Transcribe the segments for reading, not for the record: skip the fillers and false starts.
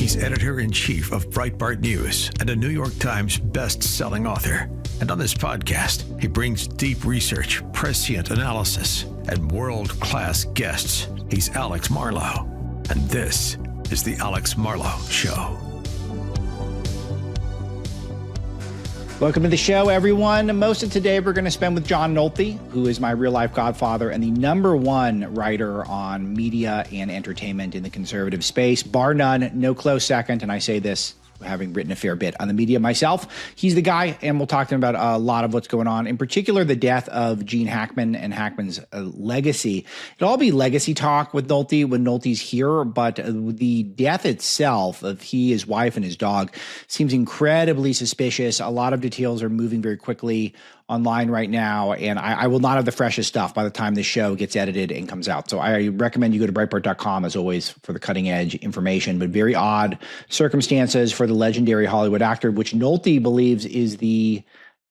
He's editor-in-chief of Breitbart News and a New York Times best-selling author. And on this podcast, he brings deep research, prescient analysis, and world-class guests. He's Alex Marlow, and this is The Alex Marlow Show. Welcome to the show, everyone. Most of today we're going to spend with John Nolte, who is my real-life godfather and the #1 writer on media and entertainment in the conservative space. Bar none, no close second, and I say this having written a fair bit on the media myself. He's the guy, and we'll talk to him about a lot of what's going on, in particular the death of Gene Hackman and Hackman's legacy. It'll all be legacy talk with Nolte when Nolte's here, but the death itself of he, his wife, and his dog seems incredibly suspicious. A lot of details are moving very quickly online right now, and I will not have the freshest stuff by the time this show gets edited and comes out. So I recommend you go to Breitbart.com, as always, for the cutting-edge information, but very odd circumstances for the legendary Hollywood actor, which Nolte believes is the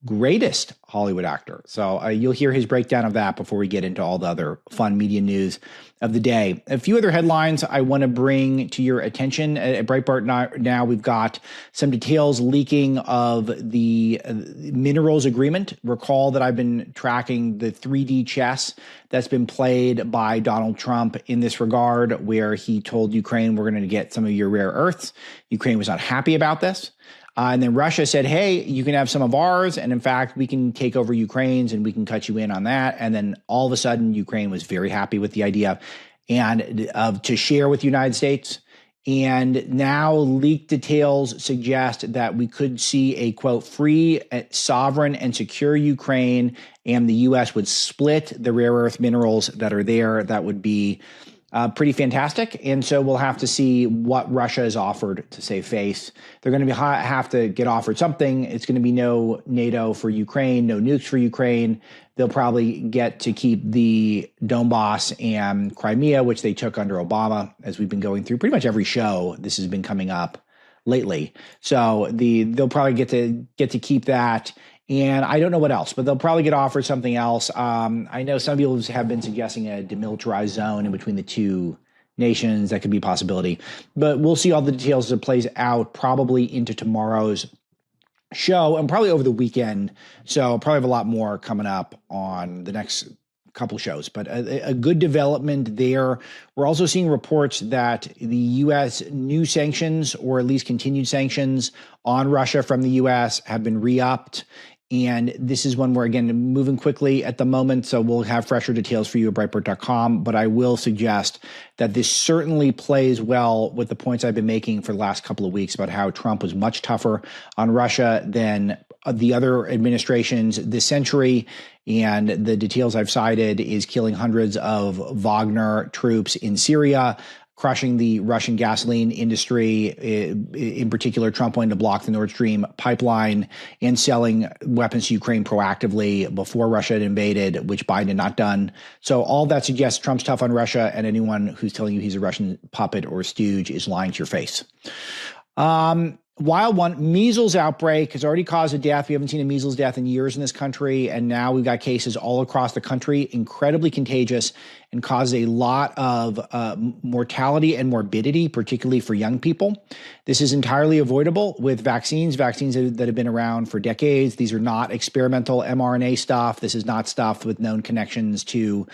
greatest Hollywood actor. So you'll hear his breakdown of that before we get into all the other fun media news of the day. A few other headlines I want to bring to your attention. At Breitbart now we've got some details leaking of the minerals agreement. Recall that I've been tracking the 3D chess that's been played by Donald Trump in this regard, where he told Ukraine, we're going to get some of your rare earths. Ukraine was not happy about this. And then Russia said, hey, you can have some of ours. And in fact, we can take over Ukraine's and we can cut you in on that. And then all of a sudden, Ukraine was very happy with the idea and to share with the United States. And now leaked details suggest that we could see a, quote, free, sovereign, and secure Ukraine, and the U.S. would split the rare earth minerals that are there. That would be pretty fantastic. And so we'll have to see what Russia is offered to save face. They're going to have to get offered something. It's going to be no NATO for Ukraine, no nukes for Ukraine. They'll probably get to keep the Donbass and Crimea, which they took under Obama, as we've been going through pretty much every show. This has been coming up lately. So they'll probably get to keep that. And I don't know what else, but they'll probably get offered something else. I know some people have been suggesting a demilitarized zone in between the two nations. That could be a possibility. But we'll see all the details as it plays out, probably into tomorrow's show and probably over the weekend. So I'll probably have a lot more coming up on the next couple shows, but a good development there. We're also seeing reports that the U.S. new sanctions, or at least continued sanctions on Russia from the U.S., have been re-upped. And this is one we're, again, moving quickly at the moment, so we'll have fresher details for you at Breitbart.com. But I will suggest that this certainly plays well with the points I've been making for the last couple of weeks about how Trump was much tougher on Russia than the other administrations this century. And the details I've cited is killing hundreds of Wagner troops in Syria, crushing the Russian gasoline industry. In particular, Trump wanted to block the Nord Stream pipeline and selling weapons to Ukraine proactively before Russia had invaded, which Biden had not done. So all that suggests Trump's tough on Russia, and anyone who's telling you he's a Russian puppet or stooge is lying to your face. Wild one, measles outbreak has already caused a death. We haven't seen a measles death in years in this country, and now we've got cases all across the country, incredibly contagious, and causes a lot of mortality and morbidity, particularly for young people. This is entirely avoidable with vaccines that have been around for decades. These are not experimental mRNA stuff. This is not stuff with known connections to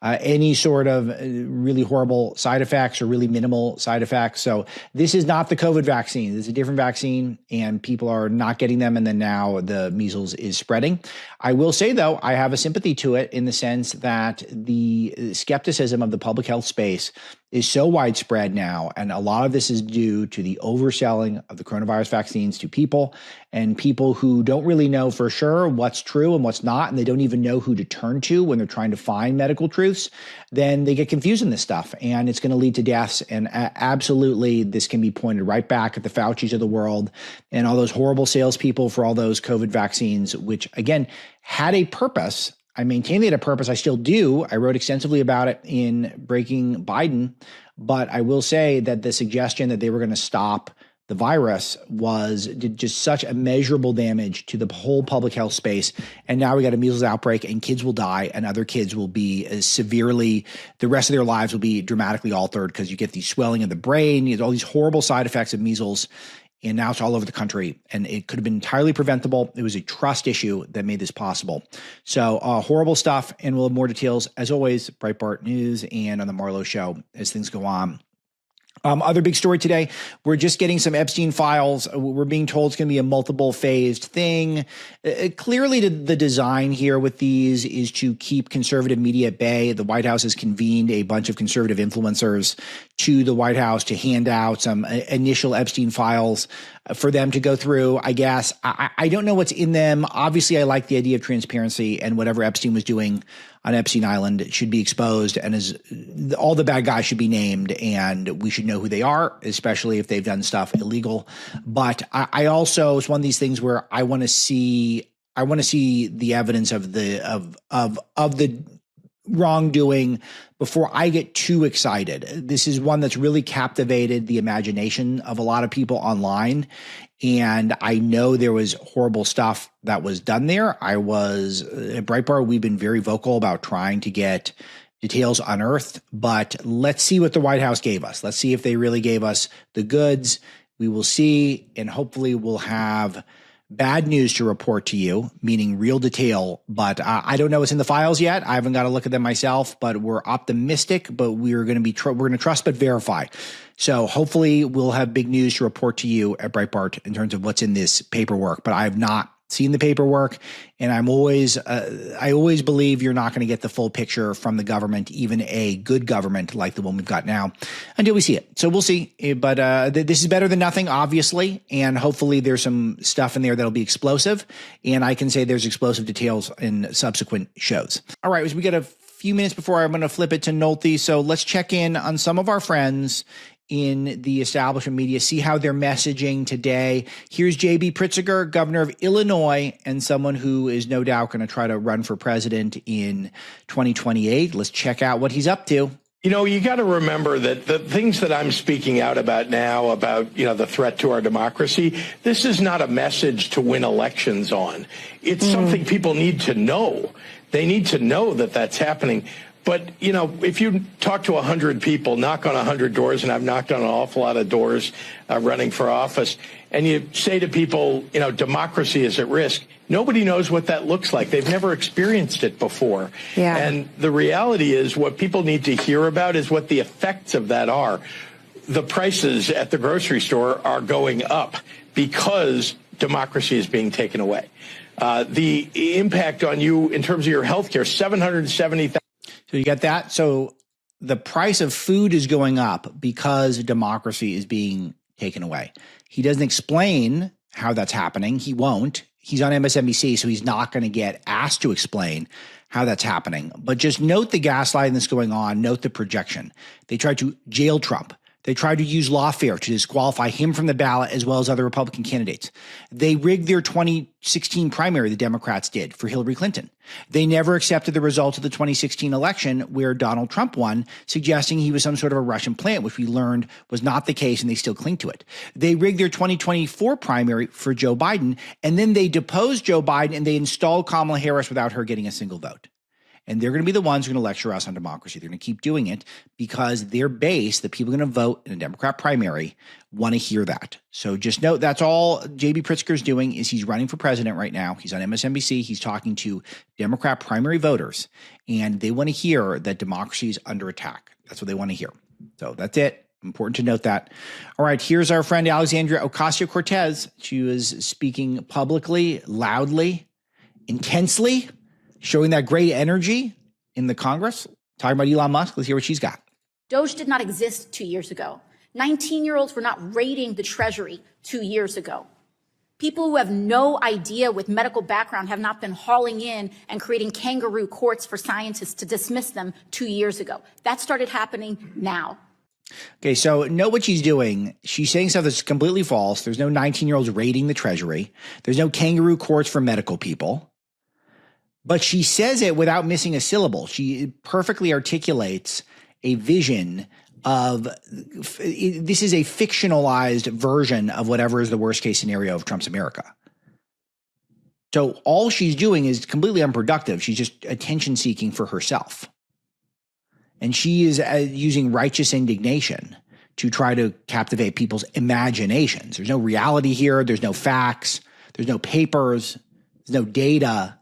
any sort of really horrible side effects or really minimal side effects. So this is not the COVID vaccine. This is a different vaccine, and people are not getting them. And then now the measles is spreading. I will say, though, I have a sympathy to it in the sense that the skepticism of the public health space is so widespread now. And a lot of this is due to the overselling of the coronavirus vaccines to people, and people who don't really know for sure what's true and what's not, and they don't even know who to turn to when they're trying to find medical truths. Then they get confused in this stuff, and it's going to lead to deaths. And absolutely, this can be pointed right back at the Faucis of the world and all those horrible salespeople for all those COVID vaccines, which, again, had a purpose. I maintain they had a purpose. I still do. I wrote extensively about it in Breaking Biden. But I will say that the suggestion that they were going to stop the virus did just such immeasurable damage to the whole public health space. And now we got a measles outbreak, and kids will die, and other kids will be the rest of their lives will be dramatically altered because you get the swelling of the brain, you get all these horrible side effects of measles. And now it's all over the country, and it could have been entirely preventable. It was a trust issue that made this possible. So horrible stuff, and we'll have more details, as always, Breitbart News and on the Marlow Show as things go on. Other big story today, we're just getting some Epstein files. We're being told it's going to be a multiple phased thing. Clearly, the design here with these is to keep conservative media at bay. The White House has convened a bunch of conservative influencers to the White House to hand out some initial Epstein files for them to go through, I guess. I don't know what's in them. Obviously, I like the idea of transparency, and whatever Epstein was doing on Epstein Island should be exposed, and all the bad guys should be named, and we should know who they are, especially if they've done stuff illegal. But I also, it's one of these things where I want to see the evidence of the wrongdoing before I get too excited. This is one that's really captivated the imagination of a lot of people online. And I know there was horrible stuff that was done there. At Breitbart, we've been very vocal about trying to get details unearthed, but let's see what the White House gave us. Let's see if they really gave us the goods. We will see, and hopefully we'll have bad news to report to you, meaning real detail, but I don't know what's in the files yet. I haven't got to look at them myself, but we're optimistic, but we're going to trust but verify. So hopefully we'll have big news to report to you at Breitbart in terms of what's in this paperwork, but I have not seen the paperwork, and I always believe you're not going to get the full picture from the government, even a good government like the one we've got now, until we see it. So we'll see, but this is better than nothing, obviously, and hopefully there's some stuff in there that'll be explosive, and I can say there's explosive details in subsequent shows. All right, so we got a few minutes before I'm going to flip it to Nolte, so let's check in on some of our friends in the establishment media, see how they're messaging today. Here's J.B. Pritzker, governor of Illinois, and someone who is no doubt going to try to run for president in 2028. Let's check out what he's up to. You know, you got to remember that the things that I'm speaking out about now, about, the threat to our democracy, this is not a message to win elections on. It's something people need to know. They need to know that that's happening. But, if you talk to 100 people, knock on 100 doors, and I've knocked on an awful lot of doors running for office, and you say to people, democracy is at risk, nobody knows what that looks like. They've never experienced it before. Yeah. And the reality is what people need to hear about is what the effects of that are. The prices at the grocery store are going up because democracy is being taken away. The impact on you in terms of your health care, $770,000. So you got that. So the price of food is going up because democracy is being taken away. He doesn't explain how that's happening. He won't. He's on MSNBC, so he's not going to get asked to explain how that's happening. But just note the gaslighting that's going on. Note the projection. They tried to jail Trump. They tried to use lawfare to disqualify him from the ballot as well as other Republican candidates. They rigged their 2016 primary, the Democrats did, for Hillary Clinton. They never accepted the results of the 2016 election where Donald Trump won, suggesting he was some sort of a Russian plant, which we learned was not the case, and they still cling to it. They rigged their 2024 primary for Joe Biden, and then they deposed Joe Biden and they installed Kamala Harris without her getting a single vote. And they're going to be the ones who are going to lecture us on democracy. They're going to keep doing it because their base, the people going to vote in a Democrat primary, want to hear that. So just note that's all J.B. Pritzker is doing is he's running for president right now. He's on MSNBC. He's talking to Democrat primary voters, and they want to hear that democracy is under attack. That's what they want to hear. So that's it. Important to note that. All right, here's our friend Alexandria Ocasio-Cortez. She was speaking publicly, loudly, intensely, showing that great energy in the Congress, talking about Elon Musk. Let's hear what she's got. Doge did not exist 2 years ago. 19-year-olds were not raiding the Treasury 2 years ago. People who have no idea with medical background have not been hauling in and creating kangaroo courts for scientists to dismiss them 2 years ago. That started happening now. Okay, so note what she's doing. She's saying stuff that's completely false. There's no 19-year-olds raiding the Treasury. There's no kangaroo courts for medical people. But she says it without missing a syllable. She perfectly articulates a vision of this is a fictionalized version of whatever is the worst case scenario of Trump's America. So all she's doing is completely unproductive. She's just attention seeking for herself. And she is using righteous indignation to try to captivate people's imaginations. There's no reality here. There's no facts. There's no papers. There's no data.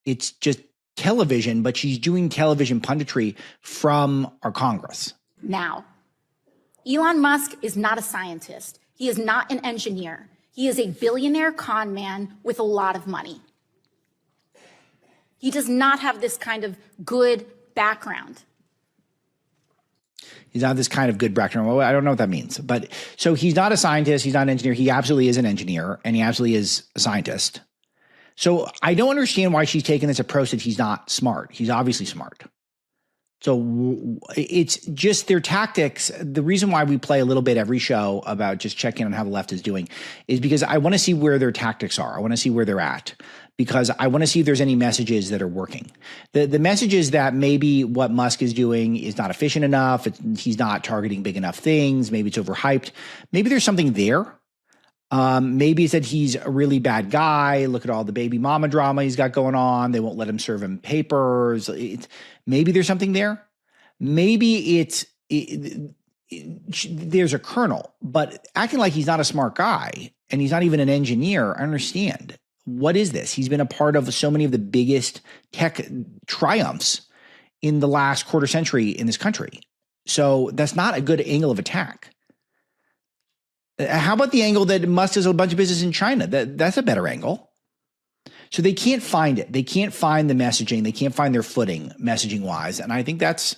It's just television, but she's doing television punditry from our Congress. Now, Elon Musk is not a scientist. He is not an engineer. He is a billionaire con man with a lot of money. He does not have this kind of good background. He's not this kind of good background. Well, I don't know what that means. But so he's not a scientist. He's not an engineer. He absolutely is an engineer, and he absolutely is a scientist. So I don't understand why she's taking this approach that he's not smart. He's obviously smart. So it's just their tactics. The reason why we play a little bit every show about just checking on how the left is doing is because I want to see where their tactics are. I want to see where they're at, because I want to see if there's any messages that are working. The messages that maybe what Musk is doing is not efficient enough. He's not targeting big enough things. Maybe it's overhyped. Maybe there's something there. Maybe it's that he's a really bad guy. Look at all the baby mama drama he's got going on. They won't let him serve him papers. Maybe there's something there. Maybe there's a kernel, but acting like he's not a smart guy and he's not even an engineer, I understand. What is this? He's been a part of so many of the biggest tech triumphs in the last quarter century in this country. So that's not a good angle of attack. How about the angle that Musk does a bunch of business in China? That's a better angle. So they can't find it. They can't find the messaging. They can't find their footing messaging-wise. And I think that's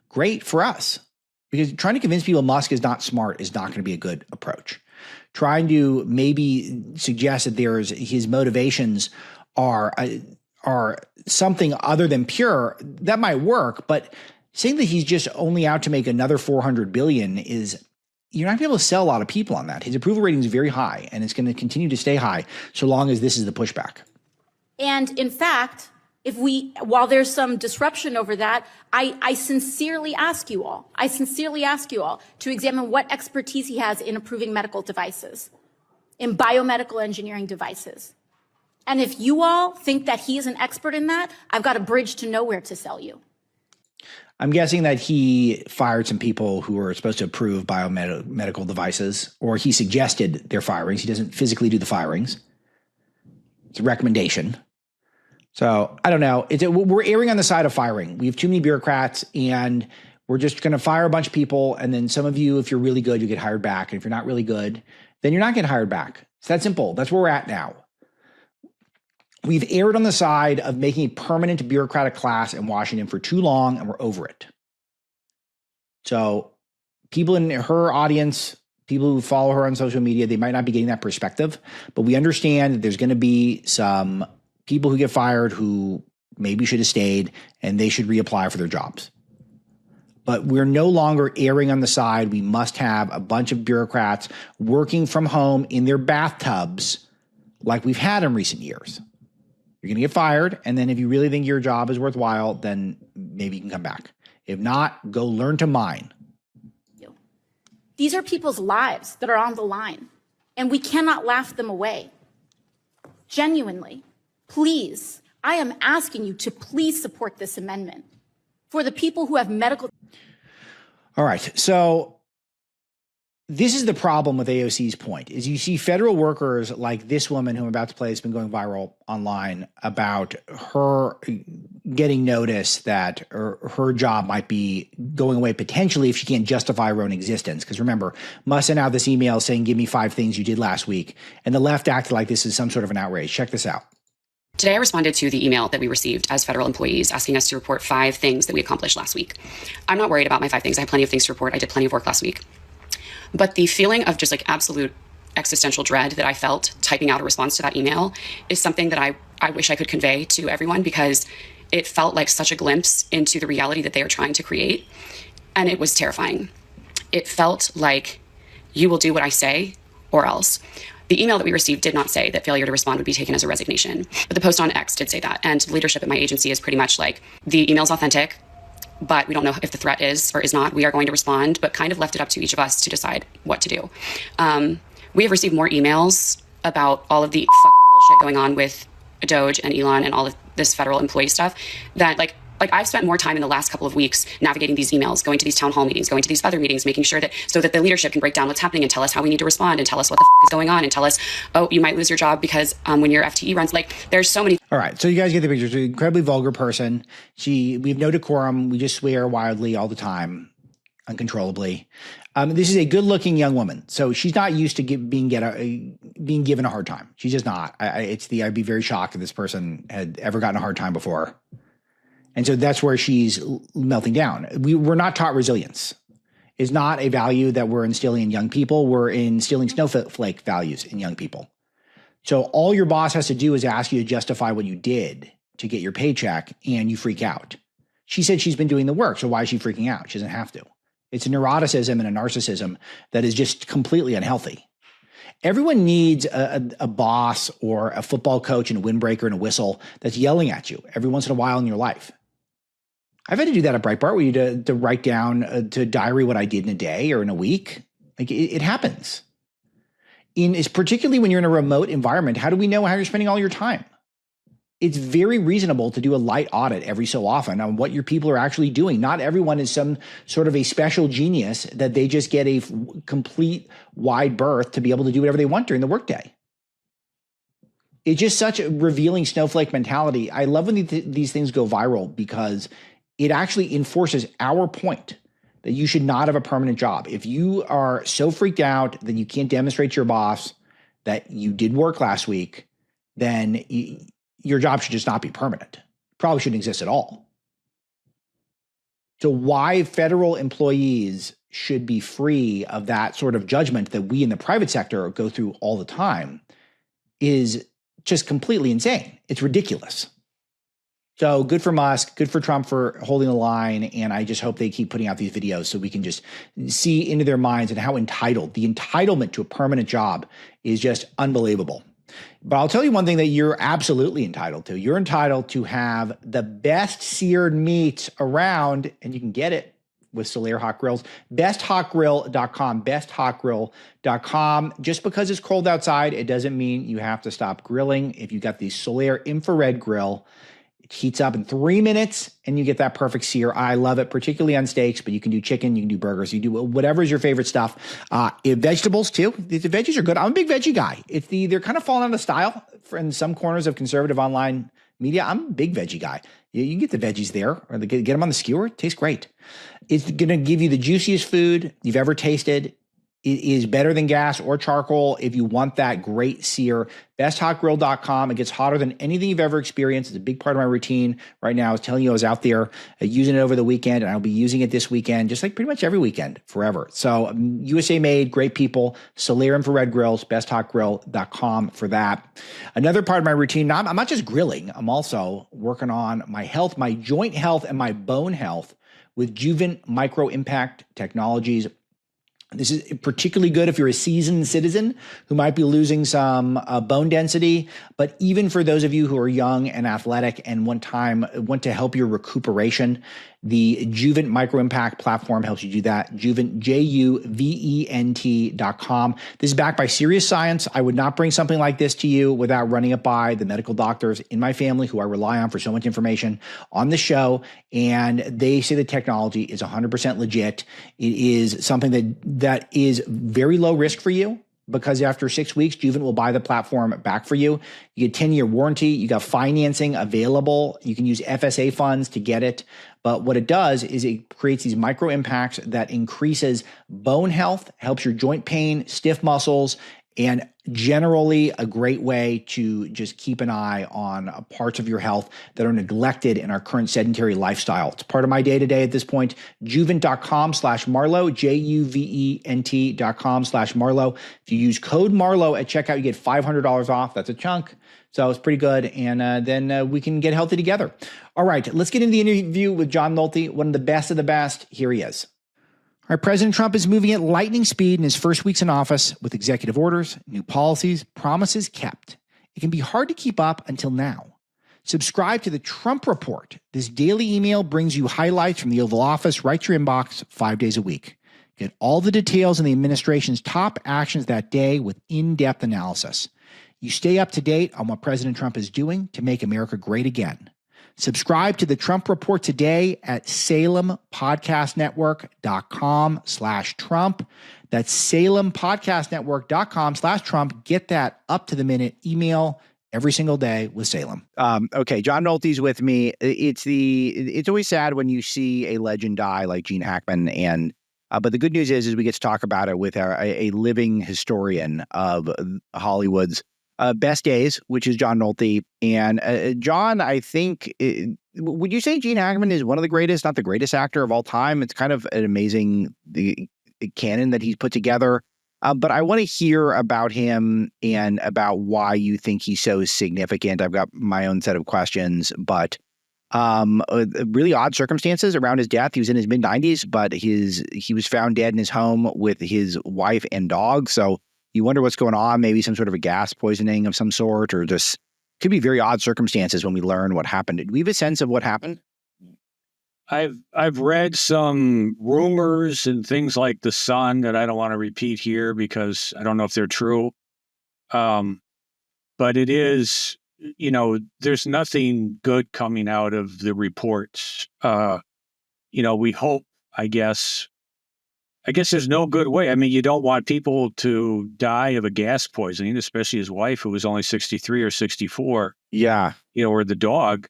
great for us, because trying to convince people Musk is not smart is not going to be a good approach. Trying to maybe suggest that his motivations are something other than pure, that might work. But saying that he's just only out to make another $400 billion is, you're not going to be able to sell a lot of people on that. His approval rating is very high, and it's going to continue to stay high so long as this is the pushback. And in fact, while there's some disruption over that, I sincerely ask you all to examine what expertise he has in approving medical devices, in biomedical engineering devices. And if you all think that he is an expert in that, I've got a bridge to nowhere to sell you. I'm guessing that he fired some people who were supposed to approve biomedical devices, or he suggested their firings. He doesn't physically do the firings. It's a recommendation. So I don't know. We're erring on the side of firing. We have too many bureaucrats, and we're just going to fire a bunch of people. And then some of you, if you're really good, you get hired back. And if you're not really good, then you're not getting hired back. It's that simple. That's where we're at now. We've erred on the side of making a permanent bureaucratic class in Washington for too long, and we're over it. So people in her audience, people who follow her on social media, they might not be getting that perspective, but we understand that there's going to be some people who get fired who maybe should have stayed, and they should reapply for their jobs. But we're no longer erring on the side. We must have a bunch of bureaucrats working from home in their bathtubs like we've had in recent years. You're going to get fired, and then if you really think your job is worthwhile, then maybe you can come back. If not, go learn to mine. These are people's lives that are on the line, and we cannot laugh them away. Genuinely, please, I am asking you to please support this amendment for the people who have medical. All right, so this is the problem with AOC's point, is you see federal workers like this woman who I'm about to play has been going viral online about her getting notice that her job might be going away potentially if she can't justify her own existence. Because remember, Musk sent out this email saying, give me 5 things you did last week. And the left acted like this is some sort of an outrage. Check this out. Today, I responded to the email that we received as federal employees asking us to report 5 things that we accomplished last week. I'm not worried about my 5 things. I have plenty of things to report. I did plenty of work last week. But the feeling of just like absolute existential dread that I felt typing out a response to that email is something that I wish I could convey to everyone, because it felt like such a glimpse into the reality that they are trying to create. And it was terrifying. It felt like, you will do what I say or else. The email that we received did not say that failure to respond would be taken as a resignation. But the post on X did say that. And leadership at my agency is pretty much like, the email's authentic. but we don't know if the threat is or is not. We are going to respond, but kind of left it up to each of us to decide what to do. We have received more emails about all of the fucking bullshit going on with Doge and Elon and all of this federal employee stuff that like I've spent more time in the last couple of weeks navigating these emails, going to these town hall meetings, going to these other meetings, making sure that so that the leadership can break down what's happening and tell us how we need to respond and tell us what the is going on and tell us, oh, you might lose your job because when your FTE runs, like there's so many. All right. So you guys get the picture. She's an incredibly vulgar person. We have no decorum. We just swear wildly all the time, uncontrollably. This is a good looking young woman. So she's not used to being given a hard time. She's just not. I'd be very shocked if this person had ever gotten a hard time before. And so that's where she's melting down. We're not taught resilience. It's not a value that we're instilling in young people. We're instilling snowflake values in young people. So all your boss has to do is ask you to justify what you did to get your paycheck, and you freak out. She said she's been doing the work, so why is she freaking out? She doesn't have to. It's a neuroticism and a narcissism that is just completely unhealthy. Everyone needs a boss or a football coach and a windbreaker and a whistle that's yelling at you every once in a while in your life. I've had to do that at Breitbart, where you to write down to diary what I did in a day or in a week. Like it happens. It's particularly when you're in a remote environment. How do we know how you're spending all your time? It's very reasonable to do a light audit every so often on what your people are actually doing. Not everyone is some sort of a special genius that they just get a complete wide berth to be able to do whatever they want during the workday. It's just such a revealing snowflake mentality. I love when these things go viral because it actually enforces our point that you should not have a permanent job. If you are so freaked out that you can't demonstrate to your boss that you did work last week, then your job should just not be permanent. Probably shouldn't exist at all. So why federal employees should be free of that sort of judgment that we in the private sector go through all the time is just completely insane. It's ridiculous. So good for Musk, good for Trump for holding the line. And I just hope they keep putting out these videos so we can just see into their minds and how entitled, the entitlement to a permanent job is just unbelievable. But I'll tell you one thing that you're absolutely entitled to. You're entitled to have the best seared meat around, and you can get it with Solair Hot Grills. BestHotGrill.com, BestHotGrill.com. Just because it's cold outside, it doesn't mean you have to stop grilling. If you got the Solair infrared grill, it heats up in 3 minutes and you get that perfect sear. I love it, particularly on steaks, but you can do chicken, you can do burgers, you do whatever is your favorite stuff. Vegetables too. The veggies are good. I'm a big veggie guy. They're kind of falling out of style in some corners of conservative online media. I'm a big veggie guy. You can get the veggies there or get them on the skewer. It tastes great. It's going to give you the juiciest food you've ever tasted. It is better than gas or charcoal if you want that great sear. BestHotGrill.com. It gets hotter than anything you've ever experienced. It's a big part of my routine right now. I was telling you I was out there using it over the weekend, and I'll be using it this weekend, just like pretty much every weekend forever. So USA made, great people. Solair infrared grills, BestHotGrill.com for that. Another part of my routine, I'm not just grilling. I'm also working on my health, my joint health, and my bone health with Juvent Micro Impact Technologies. This is particularly good if you're a seasoned citizen who might be losing some bone density, but even for those of you who are young and athletic and want to help your recuperation, the Juvent Micro Impact platform helps you do that. Juvent, Juvent.com. This is backed by serious science. I would not bring something like this to you without running it by the medical doctors in my family who I rely on for so much information on the show. And they say the technology is 100% legit. It is something that is very low risk for you, because after 6 weeks, Juvent will buy the platform back for you. You get 10-year warranty. You got financing available. You can use FSA funds to get it. But what it does is it creates these micro impacts that increases bone health, helps your joint pain, stiff muscles, and generally a great way to just keep an eye on parts of your health that are neglected in our current sedentary lifestyle. It's part of my day-to-day at this point. Juvent.com/Marlow, Juvent.com/Marlow. If you use code Marlow at checkout, you get $500 off. That's a chunk. So it's pretty good. And then we can get healthy together. All right, let's get into the interview with John Nolte, one of the best of the best. Here he is. All right, President Trump is moving at lightning speed in his first weeks in office with executive orders, new policies, promises kept. It can be hard to keep up until now. Subscribe to the Trump Report. This daily email brings you highlights from the Oval Office right to your inbox 5 days a week. Get all the details on the administration's top actions that day with in-depth analysis. You stay up to date on what President Trump is doing to make America great again. Subscribe to the Trump Report today at SalemPodcastNetwork.com/Trump. That's SalemPodcastNetwork.com/Trump. Get that up-to-the-minute email every single day with Salem. Okay, John Nolte's with me. It's always sad when you see a legend die like Gene Hackman, but the good news is we get to talk about it with a living historian of Hollywood's best days, which is John Nolte. And John, I think, would you say Gene Hackman is one of the greatest, not the greatest actor of all time? It's kind of an amazing canon that he's put together. But I want to hear about him and about why you think he's so significant. I've got my own set of questions, but really odd circumstances around his death. He was in his mid-90s, but he was found dead in his home with his wife and dog. So you wonder what's going on, maybe some sort of a gas poisoning of some sort, or just could be very odd circumstances when we learn what happened. Do we have a sense of what happened? I've read some rumors and things like The Sun that I don't want to repeat here because I don't know if they're true. But it is, there's nothing good coming out of the reports. We hope, I guess there's no good way. I mean, you don't want people to die of a gas poisoning, especially his wife, who was only 63 or 64. Yeah. Or the dog.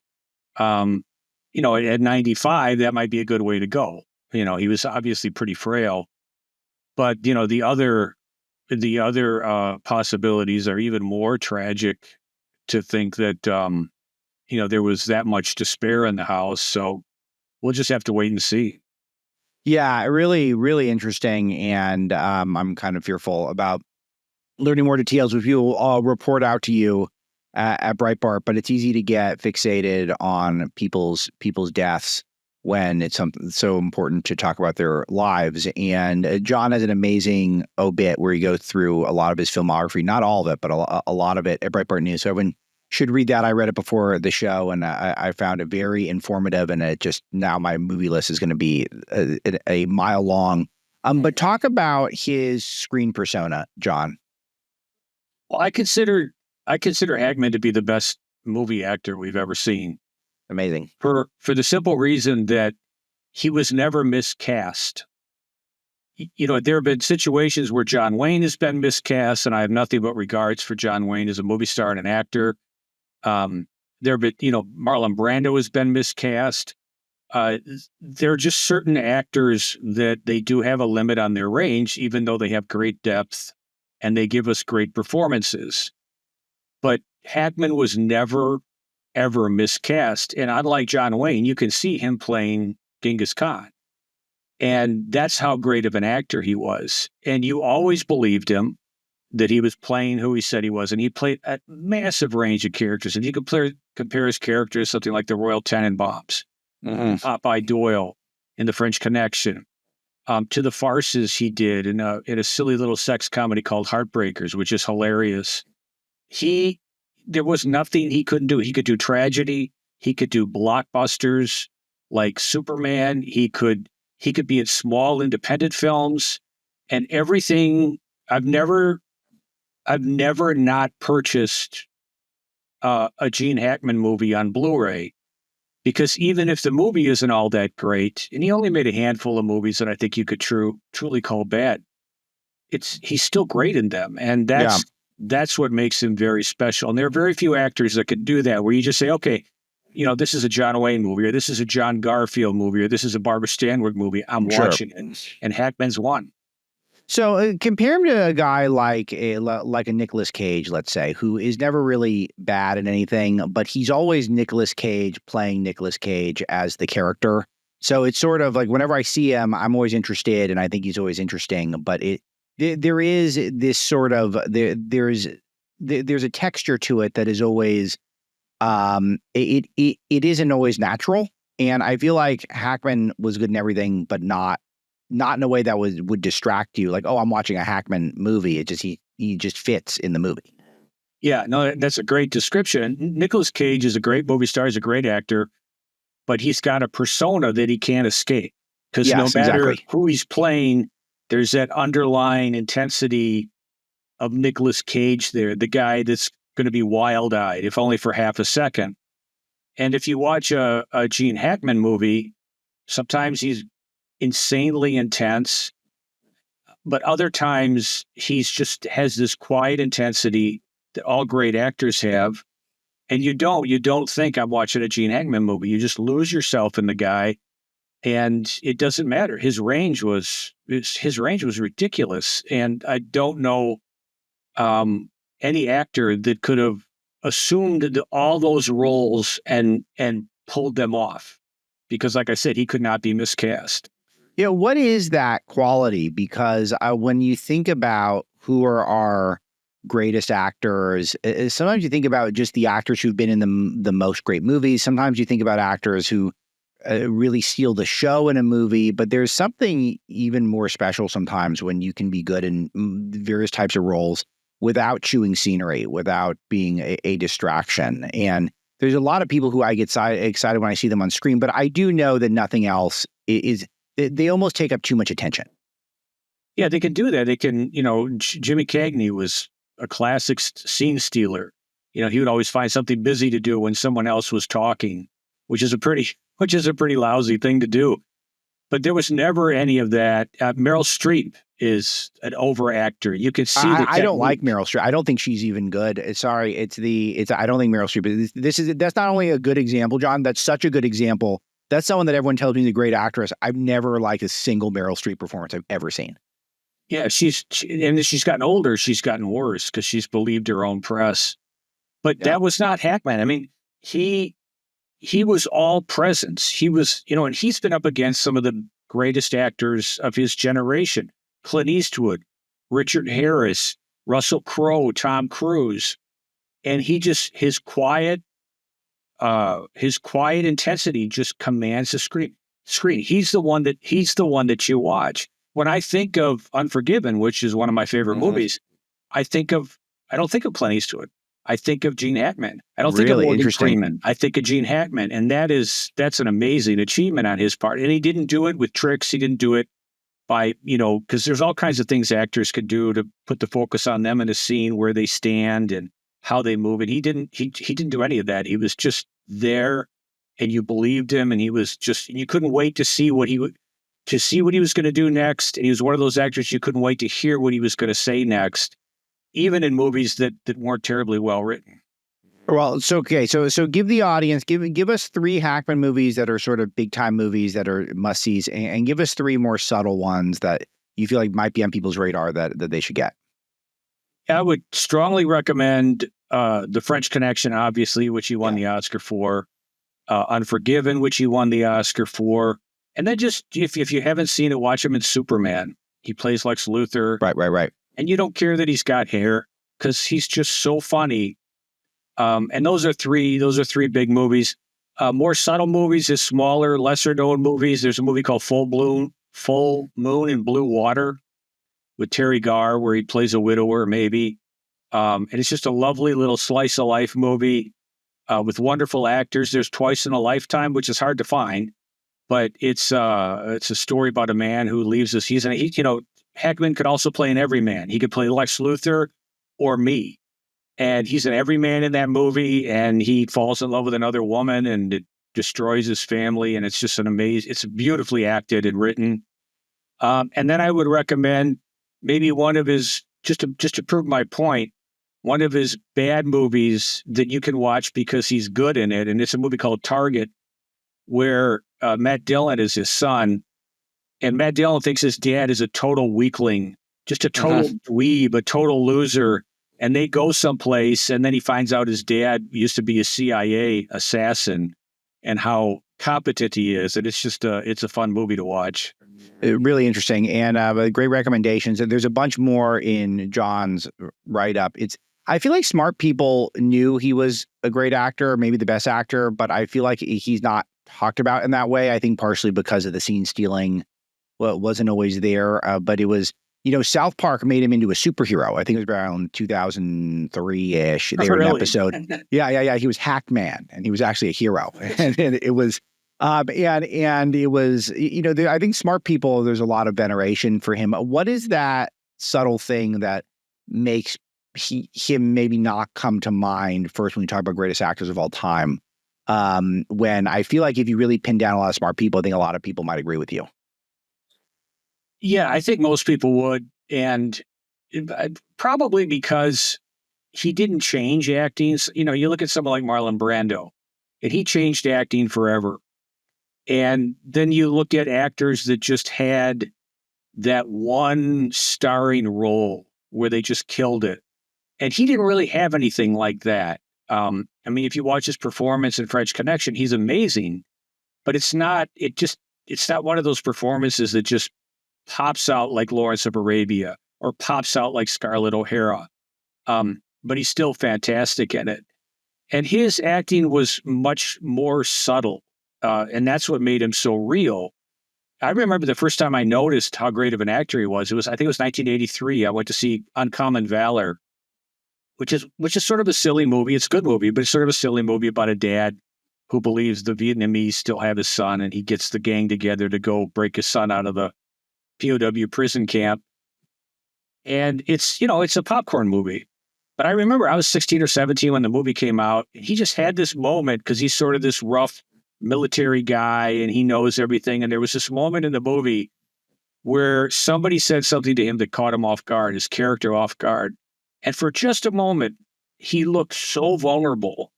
At 95, that might be a good way to go. He was obviously pretty frail, but the other possibilities are even more tragic. To think that there was that much despair in the house, so we'll just have to wait and see. Yeah, really, really interesting, and I'm kind of fearful about learning more details, which we will all report out to you at Breitbart, but it's easy to get fixated on people's deaths when it's something so important to talk about their lives. And John has an amazing obit where he goes through a lot of his filmography, not all of it, but a lot of it at Breitbart News. So everyone should read that. I read it before the show, and I found it very informative, and it just, now my movie list is going to be a mile long. But talk about his screen persona, John. Well, I consider Hackman to be the best movie actor we've ever seen. Amazing. For the simple reason that he was never miscast. There have been situations where John Wayne has been miscast, and I have nothing but regards for John Wayne as a movie star and an actor. There have been, Marlon Brando has been miscast. There are just certain actors that they do have a limit on their range, even though they have great depth and they give us great performances. But Hackman was never, ever miscast. And unlike John Wayne, you can see him playing Genghis Khan. And that's how great of an actor he was. And you always believed him that he was playing who he said he was. And he played a massive range of characters. And you compare his characters, something like the Royal Tenenbaums, Popeye Doyle in The French Connection, to the farces he did in a silly little sex comedy called Heartbreakers, which is hilarious. There was nothing he couldn't do. He could do tragedy. He could do blockbusters like Superman. He could be in small independent films and everything. I've never not purchased a Gene Hackman movie on Blu-ray, because even if the movie isn't all that great, and he only made a handful of movies that I think you could truly call bad, he's still great in them. And that's what makes him very special. And there are very few actors that could do that, where you just say, okay, this is a John Wayne movie, or this is a John Garfield movie, or this is a Barbara Stanwyck movie. I'm watching it. And Hackman's one. So compare him to a guy like a Nicolas Cage, let's say, who is never really bad at anything, but he's always Nicolas Cage playing Nicolas Cage as the character. So it's sort of like whenever I see him, I'm always interested, and I think he's always interesting. But there is this sort of there's a texture to it that is always it isn't always natural. And I feel like Hackman was good in everything, but not in a way that would distract you. Like, oh, I'm watching a Hackman movie. It just he just fits in the movie. Yeah, no, that's a great description. Nicolas Cage is a great movie star. He's a great actor, but he's got a persona that he can't escape. Because no matter who he's playing, there's that underlying intensity of Nicolas Cage there, the guy that's going to be wild-eyed, if only for half a second. And if you watch a Gene Hackman movie, sometimes he's insanely intense, but other times he's just has this quiet intensity that all great actors have. And you don't think I'm watching a Gene Hackman movie. You just lose yourself in the guy, and it doesn't matter. His range was ridiculous, and I don't know any actor that could have assumed all those roles and pulled them off, because, like I said, he could not be miscast. Yeah, what is that quality? Because when you think about who are our greatest actors, sometimes you think about just the actors who've been in the most great movies. Sometimes you think about actors who really steal the show in a movie, but there's something even more special sometimes when you can be good in various types of roles without chewing scenery, without being a distraction. And there's a lot of people who I get excited when I see them on screen, but I do know that nothing else is, they almost take up too much attention. Yeah, they can do that. They can, Jimmy Cagney was a classic scene stealer. He would always find something busy to do when someone else was talking, which is a pretty lousy thing to do. But there was never any of that. Meryl Streep is an overactor. You can see I don't like Meryl Streep. I don't think she's even good. Sorry, I don't think Meryl Streep. That's not only a good example, John. That's such a good example. That's someone that everyone tells me is a great actress. I've never liked a single Meryl Streep performance I've ever seen. Yeah, she's gotten older. She's gotten worse because she's believed her own press. But that was not Hackman. I mean, he was all presence. He was, and he's been up against some of the greatest actors of his generation: Clint Eastwood, Richard Harris, Russell Crowe, Tom Cruise, and his quiet intensity just commands the screen. He's the one that you watch. When I think of Unforgiven, which is one of my favorite movies, I don't think of Clint Eastwood. I think of Gene Hackman. I don't think of Morgan Freeman. I think of Gene Hackman, and that's an amazing achievement on his part. And he didn't do it with tricks. He didn't do it by, because there's all kinds of things actors could do to put the focus on them in a scene, where they stand and how they move. And he didn't do any of that. He was just there, and you believed him, and you couldn't wait to see what he was going to do next. And he was one of those actors you couldn't wait to hear what he was going to say next, even in movies that weren't terribly well written. Well, so give the audience, give us 3 Hackman movies that are sort of big time movies that are must-sees, and give us 3 more subtle ones that you feel like might be on people's radar that they should get. I would strongly recommend The French Connection, obviously, which he won the Oscar for, Unforgiven, which he won the Oscar for, and then just, if you haven't seen it, watch him in Superman. He plays Lex Luthor. Right. And you don't care that he's got hair, because he's just so funny. And those are 3 big movies. More subtle movies is smaller, lesser known movies. There's a movie called Full Moon in Blue Water with Terry Garr, where he plays a widower, maybe. And it's just a lovely little slice of life movie with wonderful actors. There's Twice in a Lifetime, which is hard to find, but it's a story about a man who leaves us. Hackman could also play an everyman. He could play Lex Luthor or me. And he's an everyman in that movie, and he falls in love with another woman, and it destroys his family. And it's just it's beautifully acted and written. And then I would recommend maybe one of his, just to prove my point, one of his bad movies that you can watch because he's good in it. And it's a movie called Target, where Matt Dillon is his son. And Matt Dillon thinks his dad is a total weakling, just a total dweeb, a total loser. And they go someplace, and then he finds out his dad used to be a CIA assassin and how competent he is. And it's just it's a fun movie to watch. Really interesting, and great recommendations. And there's a bunch more in John's write-up. I feel like smart people knew he was a great actor, maybe the best actor, but I feel like he's not talked about in that way. I think partially because of the scene stealing. Well, it wasn't always there, but it was South Park made him into a superhero. I think it was around 2003-ish. They were an episode. Yeah. He was Hackman, and he was actually a hero. and it was, and it was, I think smart people, there's a lot of veneration for him. What is that subtle thing that makes him maybe not come to mind first when you talk about greatest actors of all time? When I feel like if you really pin down a lot of smart people, I think a lot of people might agree with you. Yeah, I think most people would. And probably because he didn't change acting. You look at someone like Marlon Brando, and he changed acting forever. And then you look at actors that just had that one starring role where they just killed it. And he didn't really have anything like that. If you watch his performance in French Connection, he's amazing, but it's not one of those performances that just pops out like Lawrence of Arabia or pops out like Scarlett O'Hara. But he's still fantastic in it. And his acting was much more subtle. And that's what made him so real. I remember the first time I noticed how great of an actor he was. I think it was 1983. I went to see Uncommon Valor, which is sort of a silly movie. It's a good movie, but it's sort of a silly movie about a dad who believes the Vietnamese still have his son, and he gets the gang together to go break his son out of the POW prison camp. And it's a popcorn movie. But I remember I was 16 or 17 when the movie came out. And he just had this moment because he's sort of this rough military guy and he knows everything. And there was this moment in the movie where somebody said something to him that caught him off guard, his character off guard. And for just a moment, he looked so vulnerable.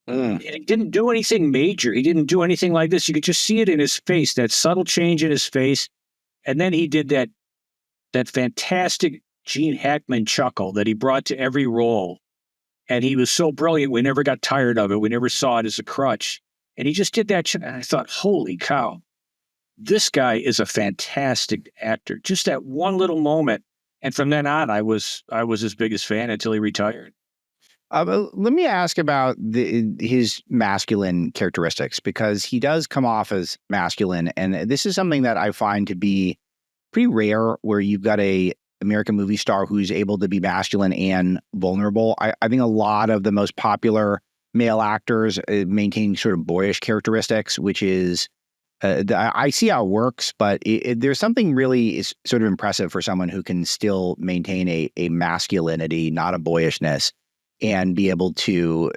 And he didn't do anything major. He didn't do anything like this. You could just see it in his face, that subtle change in his face. And then he did that fantastic Gene Hackman chuckle that he brought to every role. And he was so brilliant, we never got tired of it. We never saw it as a crutch. And he just did that. And I thought, holy cow, this guy is a fantastic actor. Just that one little moment. And from then on, I was his biggest fan until he retired. Let me ask about his masculine characteristics, because he does come off as masculine. And this is something that I find to be pretty rare, where you've got a American movie star who's able to be masculine and vulnerable. I think a lot of the most popular male actors maintain sort of boyish characteristics, which is, I see how it works, but there's something really is sort of impressive for someone who can still maintain a masculinity, not a boyishness, and be able to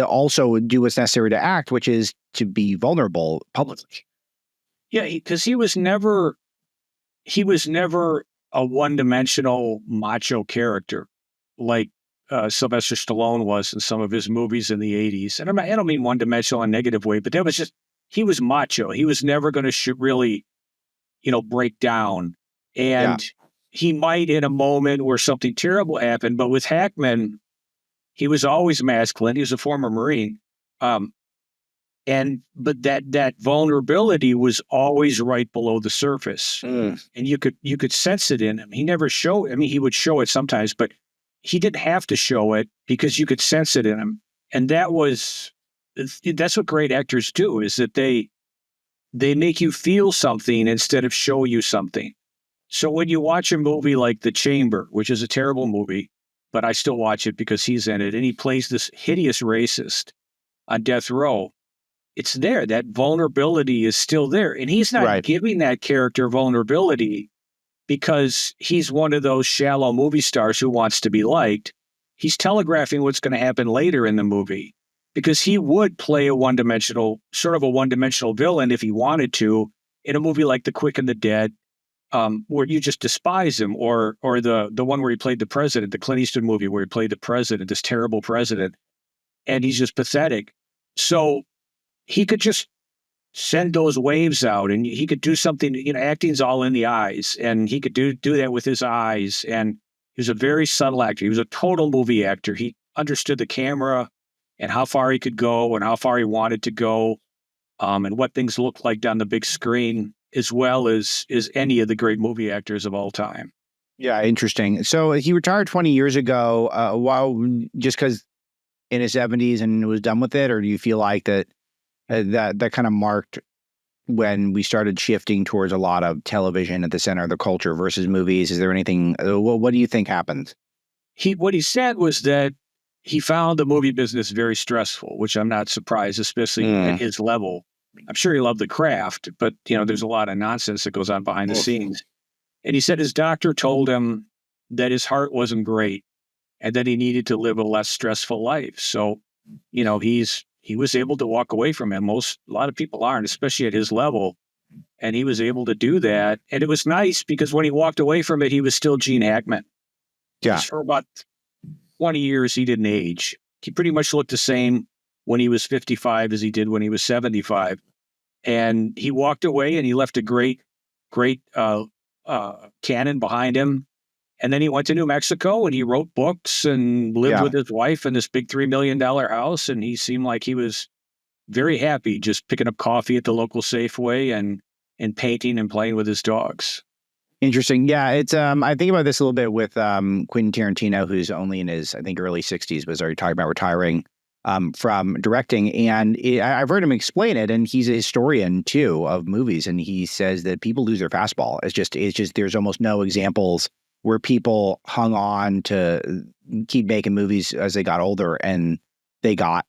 also do what's necessary to act, which is to be vulnerable publicly. Yeah, because he was never a one-dimensional macho character like Sylvester Stallone was in some of his movies in the 80s. And I don't mean one-dimensional in a negative way, but he was macho. He was never going to really, break down. And he might in a moment where something terrible happened, but with Hackman, he was always masculine. He was a former Marine. But that vulnerability was always right below the surface. And you could sense it in him. He never showed, he would show it sometimes, but he didn't have to show it because you could sense it in him. And that's what great actors do, is that they make you feel something instead of show you something. So when you watch a movie like The Chamber, which is a terrible movie, but I still watch it because he's in it, and he plays this hideous racist on death row, it's there. That vulnerability is still there. And he's not giving that character vulnerability because he's one of those shallow movie stars who wants to be liked. He's telegraphing what's going to happen later in the movie, because he would play a one-dimensional villain if he wanted to in a movie like The Quick and the Dead, where you just despise him, or the one where he played the president, the Clint Eastwood movie where he played the president, this terrible president, and he's just pathetic. So he could just send those waves out, and he could do something. Acting's all in the eyes, and he could do that with his eyes. And he was a very subtle actor. He was a total movie actor. He understood the camera and how far he could go and how far he wanted to go, and what things looked like on the big screen, as well as any of the great movie actors of all time. Yeah, interesting. So he retired 20 years ago, just because in his 70s and was done with it, or do you feel like that kind of marked when we started shifting towards a lot of television at the center of the culture versus movies? Is there anything, what do you think happened? What he said was that he found the movie business very stressful, which I'm not surprised, especially at his level. I'm sure he loved the craft, but there's a lot of nonsense that goes on behind the scenes. And he said his doctor told him that his heart wasn't great and that he needed to live a less stressful life. So, he was able to walk away from it. A lot of people aren't, especially at his level. And he was able to do that. And it was nice because when he walked away from it, he was still Gene Hackman. Yeah. For about 20 years, he didn't age. He pretty much looked the same when he was 55 as he did when he was 75. And he walked away and he left a great canon behind him. And then he went to New Mexico and he wrote books and lived with his wife in this big $3 million house. And he seemed like he was very happy just picking up coffee at the local Safeway and painting and playing with his dogs. Interesting. Yeah, it's I think about this a little bit with Quentin Tarantino, who's only in his, I think, early 60s, but is already talking about retiring from directing. And I've heard him explain it, and he's a historian too of movies, and he says that people lose their fastball. It's just there's almost no examples where people hung on to keep making movies as they got older, and they got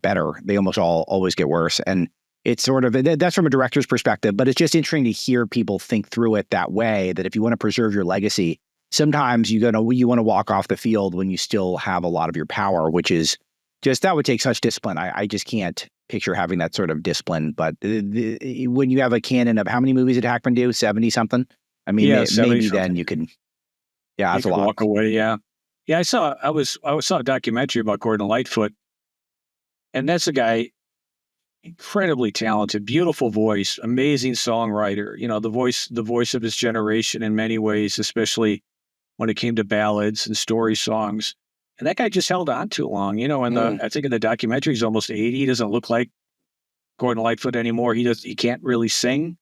better. They almost always get worse. And it's sort of, that's from a director's perspective, but it's just interesting to hear people think through it that way, that if you want to preserve your legacy, sometimes you want to walk off the field when you still have a lot of your power, which is just, that would take such discipline. I just can't picture having that sort of discipline. But when you have a canon of how many movies did Hackman do? 70 something? I mean, maybe then you can, that's a lot. Walk away. Yeah. I saw a documentary about Gordon Lightfoot, and that's a guy, incredibly talented, beautiful voice, amazing songwriter, the voice of his generation in many ways, especially when it came to ballads and story songs. And that guy just held on too long, I think in the documentary, he's almost 80. He doesn't look like Gordon Lightfoot anymore. He can't really sing.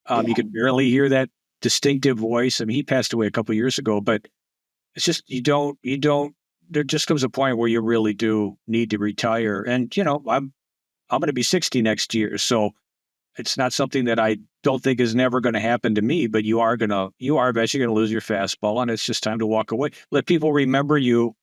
You could barely hear that distinctive voice. I mean, he passed away a couple of years ago, but it's just, there just comes a point where you really do need to retire. And, I'm going to be 60 next year. So it's not something that I don't think is never going to happen to me, but you are eventually going to lose your fastball, and it's just time to walk away. Let people remember you,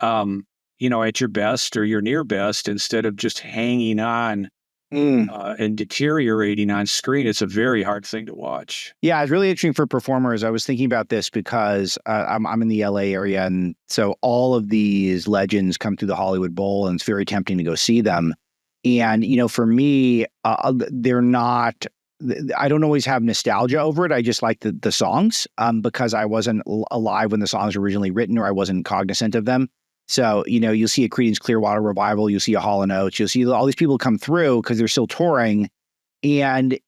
at your best or your near best, instead of just hanging on and deteriorating on screen. It's a very hard thing to watch. Yeah, it's really interesting for performers. I was thinking about this because I'm in the LA area, and so all of these legends come through the Hollywood Bowl, and it's very tempting to go see them. And, for me, they're not, I don't always have nostalgia over it. I just like the songs because I wasn't alive when the songs were originally written, or I wasn't cognizant of them. So, you'll see a Creedence Clearwater Revival, you'll see a Hall & Oates, you'll see all these people come through because they're still touring. And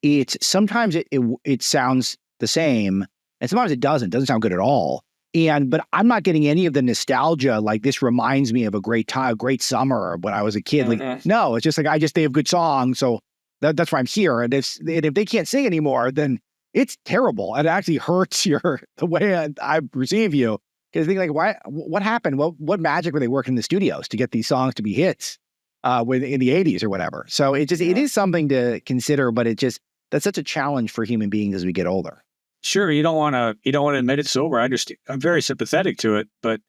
sometimes it sounds the same, and sometimes it doesn't sound good at all. But I'm not getting any of the nostalgia. Like, this reminds me of a great time, a great summer when I was a kid. Like, no, it's just like, they have good songs. So that's why I'm here. And if they can't sing anymore, then it's terrible. It actually hurts the way I perceive you. Because I think, like, what happened? What magic were they working in the studios to get these songs to be hits in the 80s or whatever? So it is something to consider, but that's such a challenge for human beings as we get older. Sure, you don't want to admit it's over. I understand. I'm very sympathetic to it, but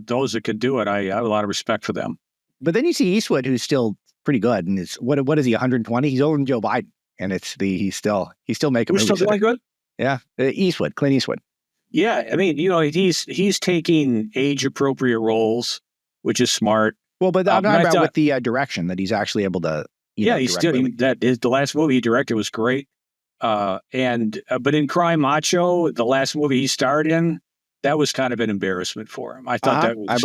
those that can do it, I have a lot of respect for them. But then you see Eastwood, who's still pretty good, and it's what is he, 120? He's older than Joe Biden, and he's still making movies. Who's still doing good? Yeah, Clint Eastwood. Yeah, I mean, he's taking age appropriate roles, which is smart. Well, but I'm talking about with the direction that he's actually able to. He's still the last movie he directed was great. But in Cry Macho, the last movie he starred in, that was kind of an embarrassment for him. I thought that was. I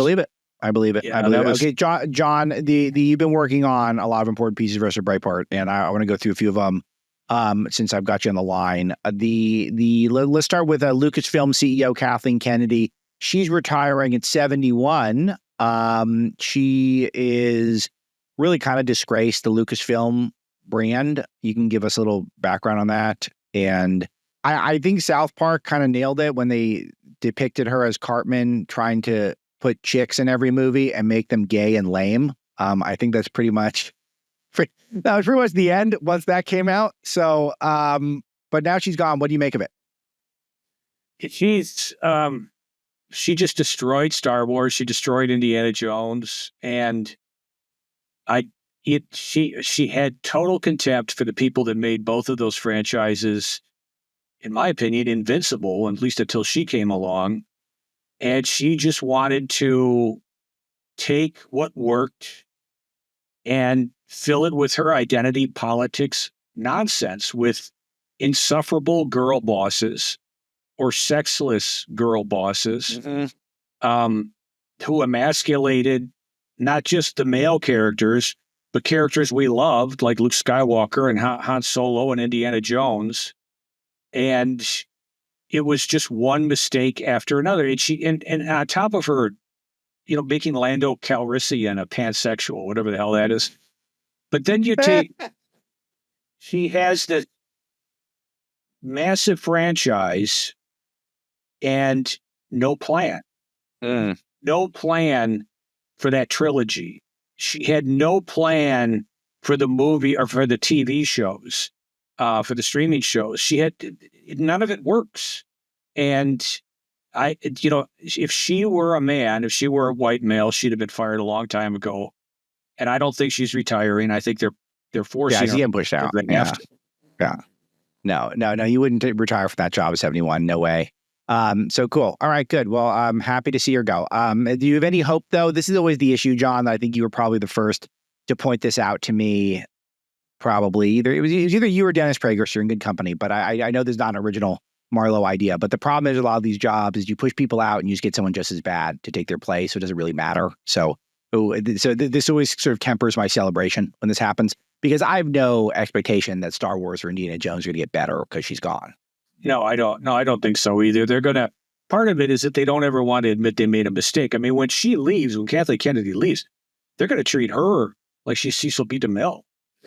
believe it. Yeah, Okay, John, you've been working on a lot of important pieces for us at Breitbart, and I want to go through a few of them. Since I've got you on the line, let's start with Lucasfilm CEO Kathleen Kennedy. She's retiring at 71. She is really kind of disgraced the Lucasfilm brand. You can give us a little background on that. And I think South Park kind of nailed it when they depicted her as Cartman trying to put chicks in every movie and make them gay and lame. I think that's pretty much That was pretty much the end once that came out. So, but now she's gone. What do you make of it? She just destroyed Star Wars. She destroyed Indiana Jones, and she had total contempt for the people that made both of those franchises, in my opinion, invincible, at least until she came along. And she just wanted to take what worked and fill it with her identity politics nonsense, with insufferable girl bosses or sexless girl bosses who emasculated not just the male characters, but characters we loved, like Luke Skywalker and Han Solo and Indiana Jones. And it was just one mistake after another. And and on top of her, making Lando Calrissian a pansexual, whatever the hell that is. But then you take, she has this massive franchise and no plan. No plan for that trilogy. She had no plan for the movie or for the TV shows, for the streaming shows. She had, none of it works. And if she were a man, if she were a white male, she'd have been fired a long time ago. And I don't think she's retiring. I think they're forcing her. Yeah, she's getting pushed out. Yeah. No, you wouldn't retire from that job at 71. No way. So cool. All right, good. Well, I'm happy to see her go. Do you have any hope, though? This is always the issue, John. I think you were probably the first to point this out to me. Probably it was either you or Dennis Prager, so you're in good company. But I know there's not an original Marlow idea. But the problem is a lot of these jobs is you push people out and you just get someone just as bad to take their place. So it doesn't really matter. So this always sort of tempers my celebration when this happens, because I have no expectation that Star Wars or Indiana Jones are going to get better because she's gone. No, I don't think so either. Part of it is that they don't ever want to admit they made a mistake. I mean, when Kathleen Kennedy leaves, they're going to treat her like she's Cecil B. DeMille.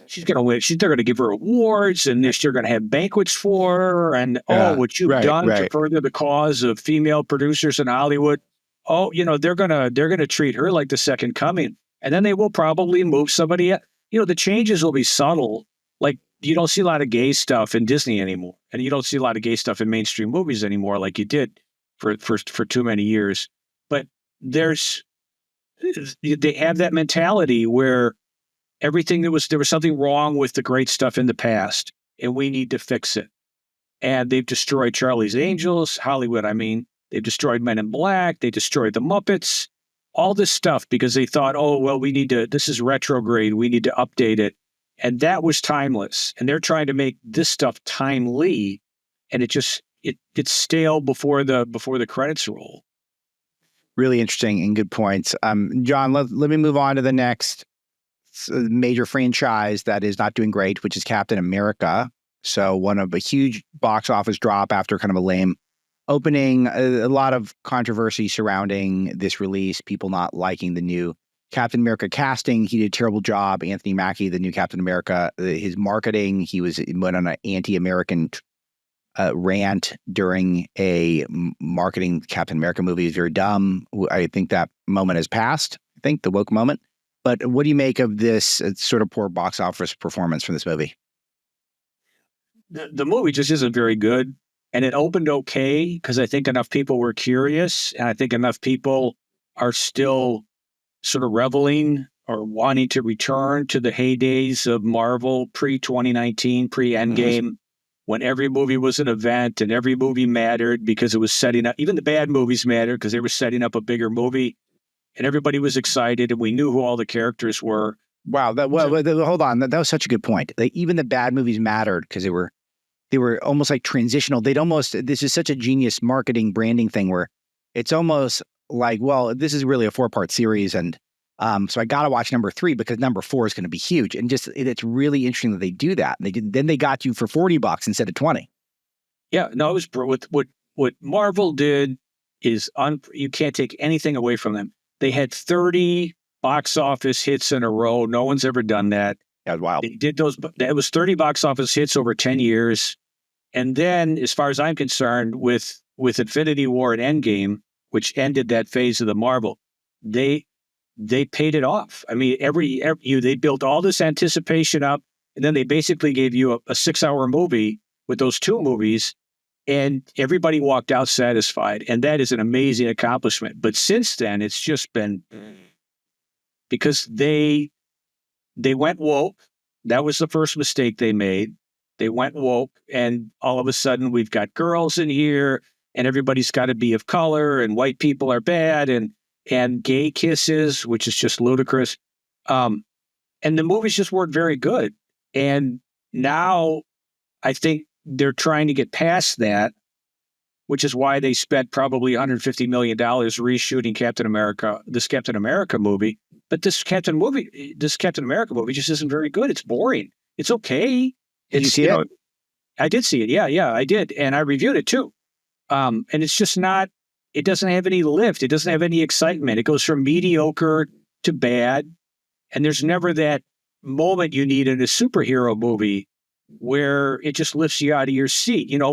She's going to win. They're going to give her awards, and they're going to have banquets for her. And what you've done to further the cause of female producers in Hollywood. They're going to treat her like the second coming, and then they will probably move somebody. The changes will be subtle. Like, you don't see a lot of gay stuff in Disney anymore, and you don't see a lot of gay stuff in mainstream movies anymore, like you did for too many years. But they have that mentality where there was something wrong with the great stuff in the past, and we need to fix it. And they've destroyed Charlie's Angels, Hollywood. I mean, they've destroyed Men in Black. They destroyed the Muppets, all this stuff because they thought, this is retrograde. We need to update it. And that was timeless. And they're trying to make this stuff timely. And it's stale before the credits roll. Really interesting and good points. John, let me move on to the next major franchise that is not doing great, which is Captain America. So one of a huge box office drop after kind of a lame opening, a lot of controversy surrounding this release, people not liking the new Captain America casting. He did a terrible job. Anthony Mackie, the new Captain America, his marketing, he went on an anti-American rant during a marketing Captain America movie. Is very dumb. I think that moment has passed. I think the woke moment. But what do you make of this sort of poor box office performance from this movie? The movie just isn't very good. And it opened okay because I think enough people were curious. And I think enough people are still sort of reveling or wanting to return to the heydays of Marvel pre-2019, pre-Endgame, when every movie was an event and every movie mattered because it was setting up, even the bad movies mattered because they were setting up a bigger movie. And everybody was excited, and we knew who all the characters were. Wow. Hold on. That was such a good point. Even the bad movies mattered because they were almost like transitional. This is such a genius marketing branding thing where it's almost like, well, this is really a 4-part series. And so I got to watch number 3 because number 4 is going to be huge. And just, it's really interesting that they do that. Then they got you for $40 instead of 20. Yeah, no, it was what Marvel did is you can't take anything away from them. They had 30 box office hits in a row. No one's ever done that. That was wild. They did those. That was 30 box office hits over 10 years. And then, as far as I'm concerned, with Infinity War and Endgame, which ended that phase of the Marvel, they they paid it off. I mean, they built all this anticipation up, and then they basically gave you a 6-hour movie with those 2 movies, and everybody walked out satisfied. And that is an amazing accomplishment. But since then, it's just been because they went woke. That was the first mistake they made. They went woke, and all of a sudden we've got girls in here, and everybody's got to be of color, and white people are bad, and gay kisses, which is just ludicrous. And the movies just weren't very good. And now I think they're trying to get past that, which is why they spent probably $150 million reshooting this Captain America movie. But this Captain America movie just isn't very good. It's boring. It's okay. Did you see it? I did see it. Yeah, I did. And I reviewed it too. And it's just not, it doesn't have any lift. It doesn't have any excitement. It goes from mediocre to bad. And there's never that moment you need in a superhero movie where it just lifts you out of your seat. You know,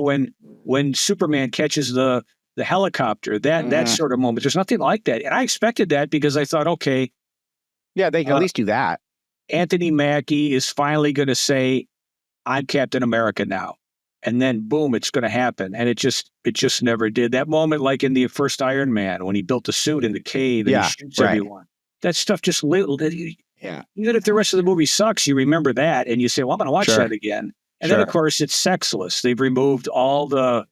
when Superman catches the helicopter, that sort of moment. There's nothing like that. And I expected that because I thought, okay. Yeah, they can at least do that. Anthony Mackie is finally going to say, I'm Captain America now. And then boom, it's going to happen. And it just never did. That moment, like in the first Iron Man, when he built the suit in the cave and he shoots everyone. That stuff just even if the rest of the movie sucks, you remember that and you say, well, I'm going to watch that again. And then, of course, it's sexless. They've removed all the,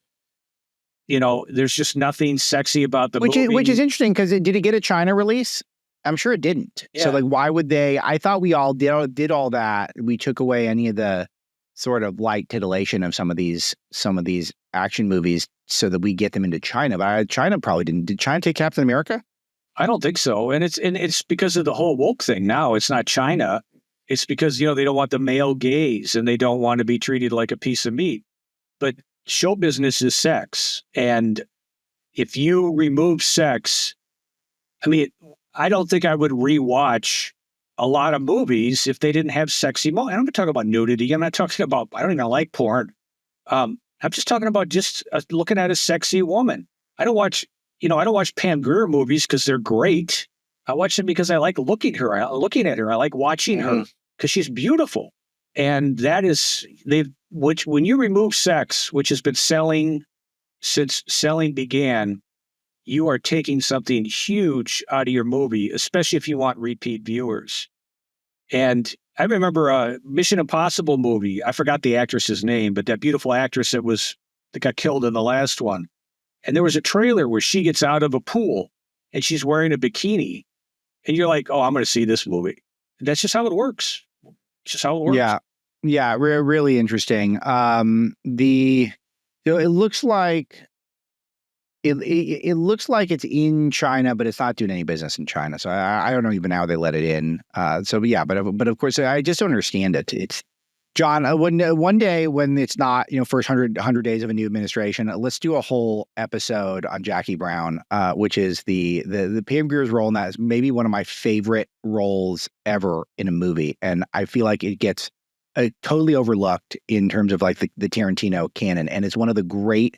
there's just nothing sexy about the movie. Which is interesting because did it get a China release? I'm sure it didn't. Yeah. So, like, why would they? I thought we all did all that. We took away any of the sort of light titillation of some of these action movies so that we get them into China. But China probably didn't. Did China take Captain America? I don't think so. And it's because of the whole woke thing now. It's not China. It's because, they don't want the male gaze and they don't want to be treated like a piece of meat. But show business is sex. And if you remove sex, I mean, I don't think I would rewatch a lot of movies if they didn't have sexy moments. I'm not talking about nudity. I'm not talking about, I don't even like porn. I'm just talking about just looking at a sexy woman. I don't watch Pam Grier movies because they're great. I watch them because I like looking at her. I like watching her because she's beautiful. And that is, when you remove sex, which has been selling since selling began, you are taking something huge out of your movie, especially if you want repeat viewers. And I remember a Mission Impossible movie. I forgot the actress's name, but that beautiful actress that got killed in the last one. And there was a trailer where she gets out of a pool and she's wearing a bikini. And you're like, oh, I'm going to see this movie. And that's just how it works. It's just how it works. Yeah. Yeah. Really interesting. It looks like it looks like it's in China, but it's not doing any business in China. So I don't know even how they let it in. But of course, I just don't understand it. It's John, one day when it's not, first 100 days of a new administration, let's do a whole episode on Jackie Brown, which is the Pam Grier's role in that is maybe one of my favorite roles ever in a movie. And I feel like it gets totally overlooked in terms of like the Tarantino canon. And it's one of the great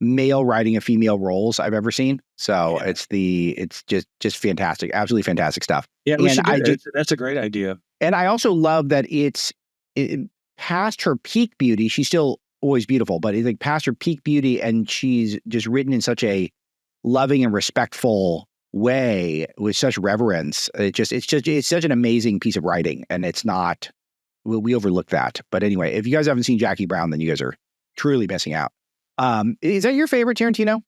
male writing a female roles I've ever seen. So it's just fantastic. Absolutely fantastic stuff. Yeah, that's a great idea. And I also love that it's past her peak beauty. She's still always beautiful, but it's like past her peak beauty, and she's just written in such a loving and respectful way with such reverence. It's such an amazing piece of writing, and it's not. We overlook that. But anyway, if you guys haven't seen Jackie Brown, then you guys are truly missing out. Is that your favorite Tarantino?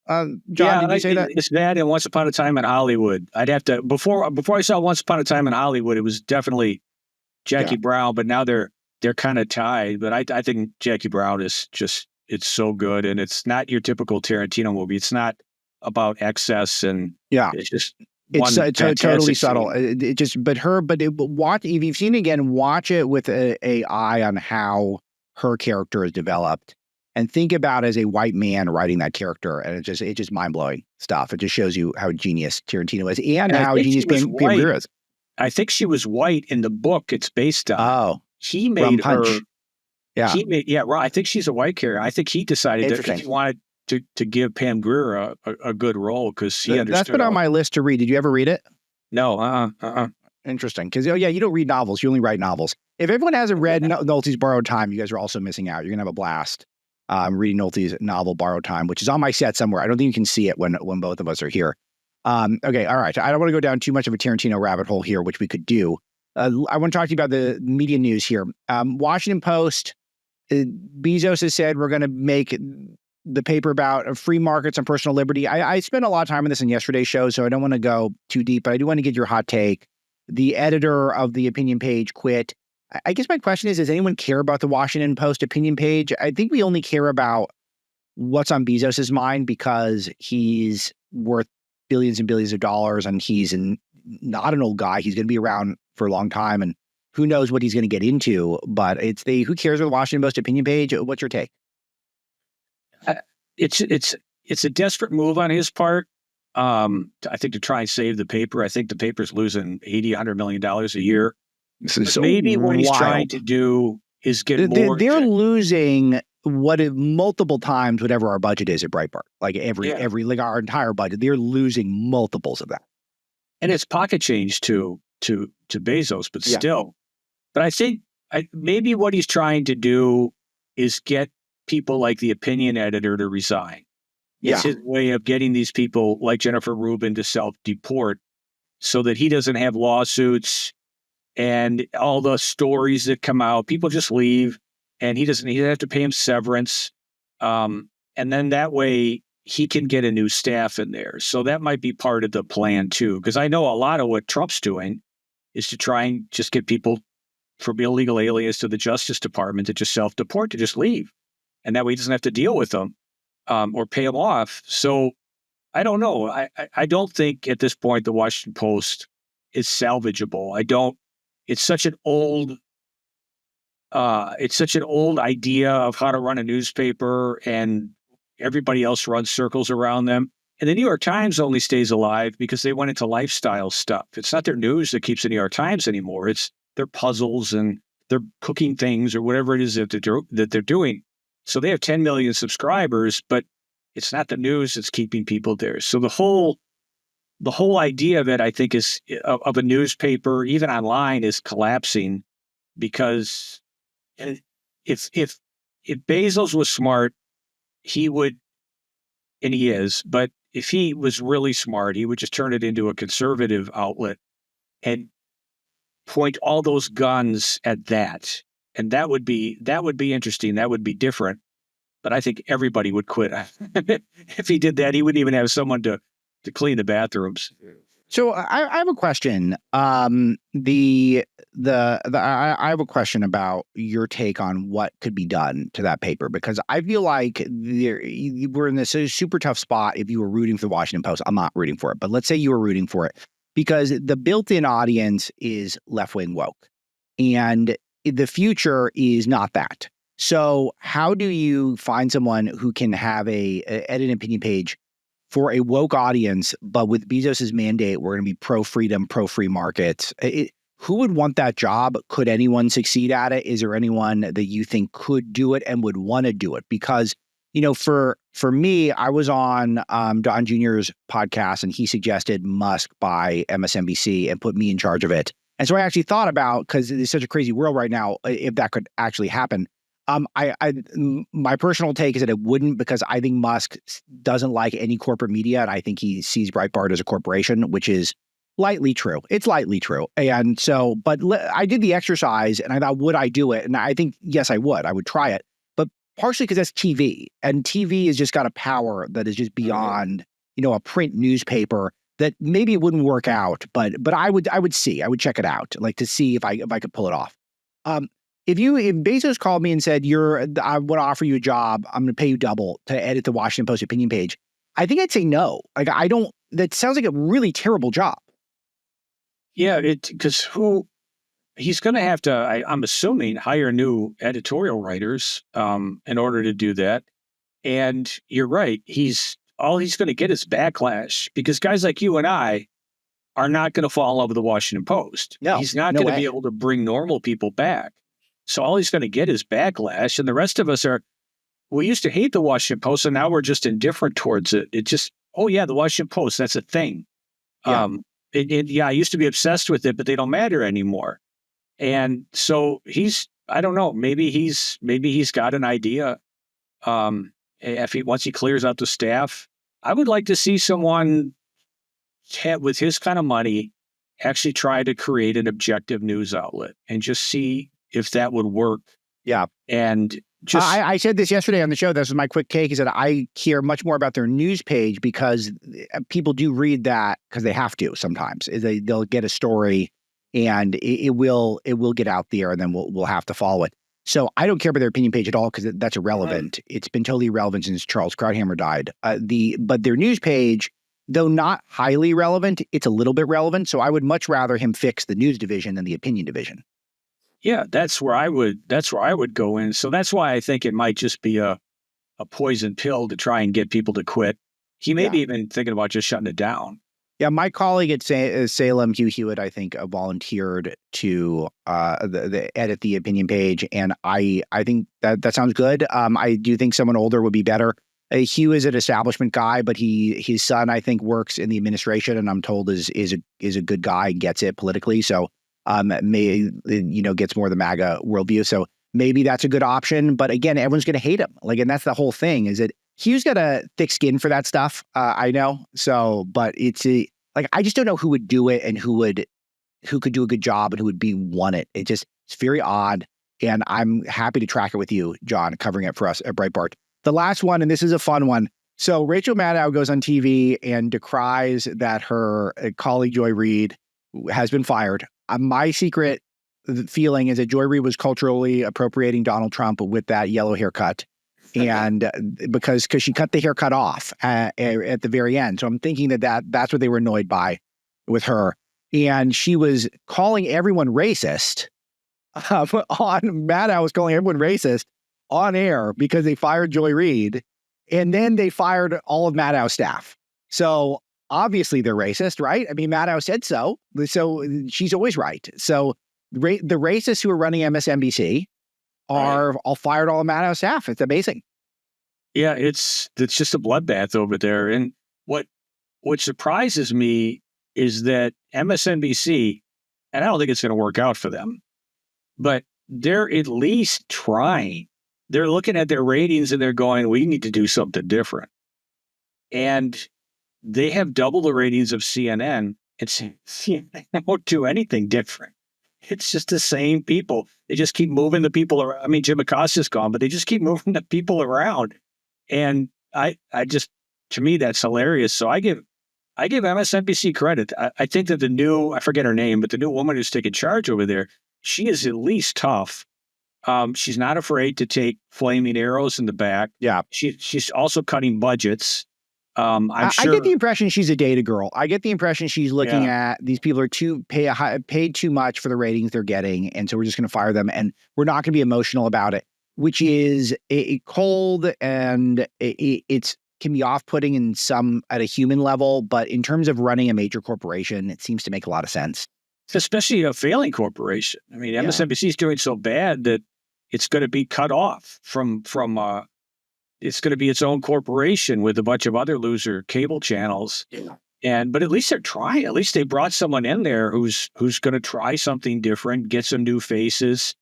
John, did you say that? It's that and Once Upon a Time in Hollywood. I'd have to before I saw Once Upon a Time in Hollywood, it was definitely Jackie Brown, but now they're kind of tied. But I think Jackie Brown is it's so good, and it's not your typical Tarantino movie. It's not about excess, and it's just totally subtle. Watch if you've seen it again, watch it with a eye on how her character is developed. And think about as a white man writing that character, and it's just mind blowing stuff. It just shows you how genius Tarantino is, and how genius Pam Grier is. I think she was white in the book it's based on. Oh, he made her. Yeah, I think she's a white character. I think he decided that he wanted to give Pam Grier a good role because he understood. That's been on my list to read. Did you ever read it? No, Interesting. Because, you don't read novels. You only write novels. If everyone hasn't read Nolte's Borrowed Time, you guys are also missing out. You're going to have a blast reading Nolte's novel Borrowed Time, which is on my set somewhere. I don't think you can see it when both of us are here. Okay, all right. I don't want to go down too much of a Tarantino rabbit hole here, which we could do. I want to talk to you about the media news here. Washington Post, Bezos has said we're going to make the paper about free markets and personal liberty. I spent a lot of time on this in yesterday's show, so I don't want to go too deep, but I do want to get your hot take. The editor of the opinion page quit. I guess my question is, does anyone care about the Washington Post opinion page? I think we only care about what's on Bezos's mind because he's worth billions and billions of dollars and he's not an old guy. He's going to be around for a long time and who knows what he's going to get into, but who cares about the Washington Post opinion page? What's your take? It's a desperate move on his part. I think to try and save the paper. I think the paper's losing $80-100 million a year. So maybe what he's trying to do is get more. They're losing multiple times whatever our budget is at Breitbart. Like like our entire budget, they're losing multiples of that. And it's pocket change to Bezos, but still. But I think maybe what he's trying to do is get people like the opinion editor to resign. It's his way of getting these people like Jennifer Rubin to self-deport so that he doesn't have lawsuits and all the stories that come out. People just leave and he doesn't have to pay him severance. And then that way he can get a new staff in there. So that might be part of the plan too. Because I know a lot of what Trump's doing is to try and just get people from illegal aliens to the Justice Department to just self-deport, to just leave. And that way he doesn't have to deal with them. Or pay them off. So I don't know. I don't think at this point the Washington Post is salvageable. It's such an old idea of how to run a newspaper and everybody else runs circles around them. And the New York Times only stays alive because they went into lifestyle stuff. It's not their news that keeps the New York Times anymore. It's their puzzles and their cooking things or whatever it is that they're doing. So they have 10 million subscribers, but it's not the news that's keeping people there. So the whole idea of it, I think, is of a newspaper, even online, is collapsing because if Bezos was smart, he would, and he is, but if he was really smart, he would just turn it into a conservative outlet and point all those guns at that. And that would be interesting. That would be different. But I think everybody would quit. If he did that, he wouldn't even have someone to clean the bathrooms. So I have a question. I have a question about your take on what could be done to that paper, because I feel like we're in this super tough spot. If you were rooting for the Washington Post, I'm not rooting for it, but let's say you were rooting for it, because the built-in audience is left-wing woke, and the future is not that. So how do you find someone who can have edit an opinion page for a woke audience, but with Bezos's mandate, we're going to be pro-freedom, pro-free markets? Who would want that job? Could anyone succeed at it? Is there anyone that you think could do it and would want to do it? Because, for me, I was on Don Jr.'s podcast and he suggested Musk buy MSNBC and put me in charge of it. And so I actually thought about, because it's such a crazy world right now, if that could actually happen. My personal take is that it wouldn't, because I think Musk doesn't like any corporate media, and I think he sees Breitbart as a corporation, which is lightly true. It's lightly true. And so, but I did the exercise and I thought, would I do it? And I think, yes, I would. I would try it. But partially because that's TV, and TV has just got a power that is just beyond, a print newspaper, that maybe it wouldn't work out, but I would check it out, like, to see if I could pull it off. If Bezos called me and said, I want to offer you a job, I'm going to pay you double to edit the Washington Post opinion page, I think I'd say no. Like, that sounds like a really terrible job. Yeah, because he's going to have to, I'm assuming, hire new editorial writers in order to do that. And you're right. All he's going to get is backlash, because guys like you and I are not going to fall in love with the Washington Post. No, he's not going to be able to bring normal people back. So all he's going to get is backlash. And the rest of us we used to hate the Washington Post, and now we're just indifferent towards it. It just, oh yeah, the Washington Post, that's a thing. Yeah. I used to be obsessed with it, but they don't matter anymore. And so I don't know, maybe he's got an idea. Once he clears out the staff, I would like to see someone with his kind of money actually try to create an objective news outlet and just see if that would work. Yeah. And just I said this yesterday on the show. This was my quick take, is that I care much more about their news page, because people do read that because they have to sometimes. They'll get a story and it will get out there, and then we'll have to follow it. So I don't care about their opinion page at all, because that's irrelevant. It's been totally irrelevant since Charles Krauthammer died. But their news page, though not highly relevant, it's a little bit relevant. So I would much rather him fix the news division than the opinion division. Yeah, that's where I would go in. So that's why I think it might just be a poison pill to try and get people to quit. He may be even thinking about just shutting it down. Yeah, my colleague at Salem, Hugh Hewitt, I think volunteered to edit the opinion page, and I think that sounds good. I do think someone older would be better. Hugh is an establishment guy, but his son, I think, works in the administration, and I'm told is a good guy and gets it politically. So gets more of the MAGA worldview. So maybe that's a good option. But again, everyone's going to hate him. And that's the whole thing, is that Hugh's got a thick skin for that stuff. I know. So, but it's I just don't know who would do it and who could do a good job and who would want it. It's very odd. And I'm happy to track it with you, John, covering it for us at Breitbart. The last one, and this is a fun one. So Rachel Maddow goes on TV and decries that her colleague Joy Reid has been fired. My secret feeling is that Joy Reid was culturally appropriating Donald Trump with that yellow haircut. And because she cut the haircut off at the very end. So I'm thinking that's what they were annoyed by with her. And she was calling everyone racist. Maddow was calling everyone racist on air because they fired Joy Reid. And then they fired all of Maddow's staff. So obviously they're racist, right? I mean, Maddow said so. So she's always right. So the racists who are running MSNBC are all fired all of Maddow's staff. It's amazing. Yeah, it's just a bloodbath over there. And what surprises me is that MSNBC, and I don't think it's going to work out for them, but they're at least trying. They're looking at their ratings and they're going, we need to do something different. And they have double the ratings of CNN. CNN won't do anything different. It's just the same people. They just keep moving the people around. I mean, Jim Acosta's gone, but they just keep moving the people around. And to me, that's hilarious. So I give MSNBC credit. I think that I forget her name, but the new woman who's taking charge over there, she is at least tough. She's not afraid to take flaming arrows in the back. Yeah. She's also cutting budgets. I get the impression she's a data girl. I get the impression she's looking at these people are paid too much for the ratings they're getting, and so we're just going to fire them, and we're not going to be emotional about it, which is cold, and it can be off-putting at a human level, but in terms of running a major corporation, it seems to make a lot of sense. Especially a failing corporation. I mean, MSNBC is doing so bad that it's going to be cut off from it's going to be its own corporation with a bunch of other loser cable channels. Yeah. But at least they're trying. At least they brought someone in there who's going to try something different, get some new faces,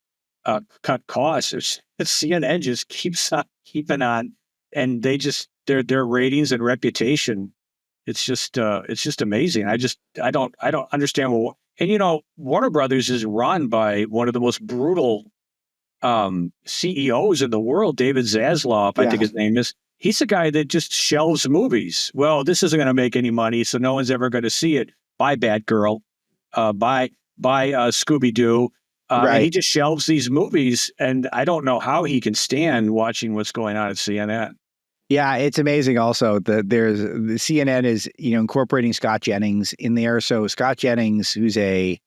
cut costs. CNN just keeps on keeping on, and they just their ratings and reputation. It's just amazing. I don't understand what. And Warner Brothers is run by one of the most brutal CEOs in the world, David Zaslav, I think his name is. He's the guy that just shelves movies. Well, this isn't going to make any money, so no one's ever going to see it. Buy Batgirl, buy Scooby-Doo. And he just shelves these movies, and I don't know how he can stand watching what's going on at CNN. Yeah, it's amazing also that the CNN is, incorporating Scott Jennings in there. So Scott Jennings, who's a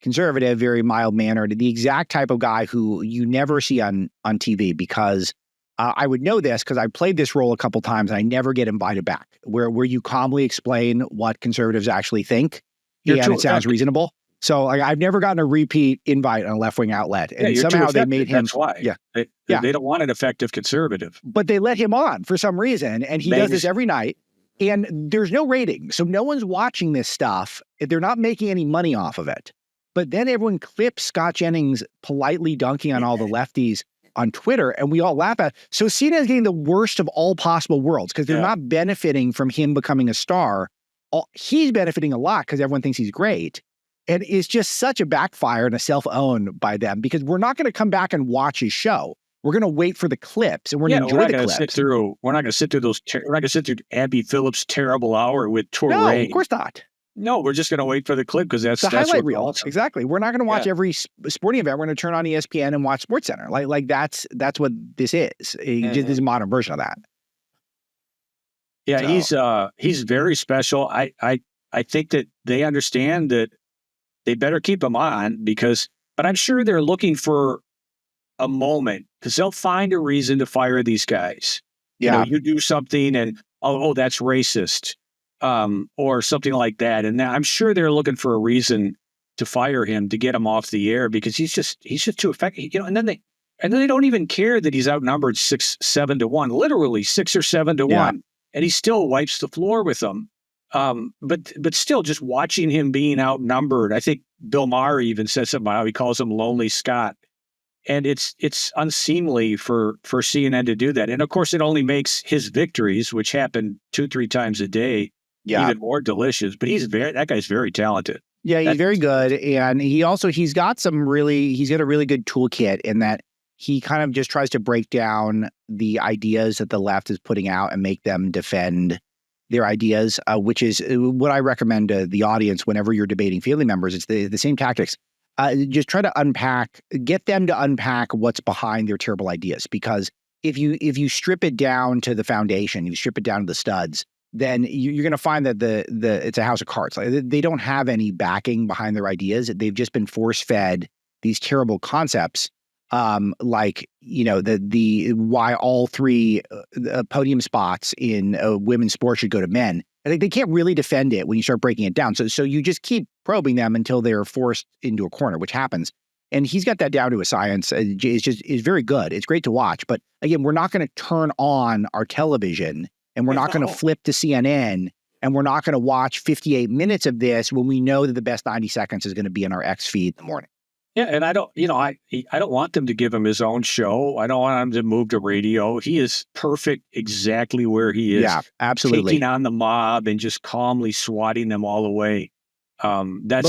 conservative, very mild-mannered, the exact type of guy who you never see on TV, because I would know this because I played this role a couple times and I never get invited back, where you calmly explain what conservatives actually think, and it sounds reasonable. So I've never gotten a repeat invite on a left-wing outlet, and somehow they made him. That's why. They don't want an effective conservative, but they let him on for some reason, and he does this every night. And there's no rating. So no one's watching this stuff. They're not making any money off of it. But then everyone clips Scott Jennings politely dunking on all the lefties on Twitter, and we all laugh at it. So CNN is getting the worst of all possible worlds because they're not benefiting from him becoming a star. He's benefiting a lot because everyone thinks he's great. And it's just such a backfire and a self-own by them because we're not going to come back and watch his show. We're going to wait for the clips, and we're going to enjoy the clips. We're not going to sit through Abby Phillips' terrible hour with Touré. No, of course not. No, we're just going to wait for the cliip because that's the highlight reel. Awesome. Exactly. We're not going to watch every sporting event. We're going to turn on ESPN and watch SportsCenter. Like that's what this is. This is a modern version of that. Yeah, so. He's very special. I think that they understand that they better keep him on but I'm sure they're looking for a moment because they'll find a reason to fire these guys. Yeah. You do something and, oh, that's racist, or something like that. And I'm sure they're looking for a reason to fire him, to get him off the air because he's just too effective. And then they don't even care that he's outnumbered 6-7 to 1, literally 6 or 7 to 1. And he still wipes the floor with them. But still, just watching him being outnumbered, I think Bill Maher even says something about how he calls him Lonely Scott. And it's unseemly for CNN to do that. And of course, it only makes his victories, which happen 2-3 times a day, even more delicious. But that guy's very talented. Yeah, he's very good. And he's got a really good toolkit in that he kind of just tries to break down the ideas that the left is putting out and make them defend their ideas, which is what I recommend to the audience whenever you're debating family members. It's the same tactics. Just try to get them to unpack what's behind their terrible ideas. Because if you strip it down to the foundation, you strip it down to the studs, then you're going to find that it's a house of cards. Like, they don't have any backing behind their ideas. They've just been force fed these terrible concepts, like why all 3 podium spots in women's sports should go to men. I think they can't really defend it when you start breaking it down. So you just keep probing them until they're forced into a corner, which happens. And he's got that down to a science. It's very good. It's great to watch. But again, we're not going to turn on our television and we're not going to flip to CNN and we're not going to watch 58 minutes of this when we know that the best 90 seconds is going to be in our X feed in the morning. Yeah, and I don't want them to give him his own show. I don't want him to move to radio. He is perfect exactly where he is. Yeah, absolutely. Taking on the mob and just calmly swatting them all away. But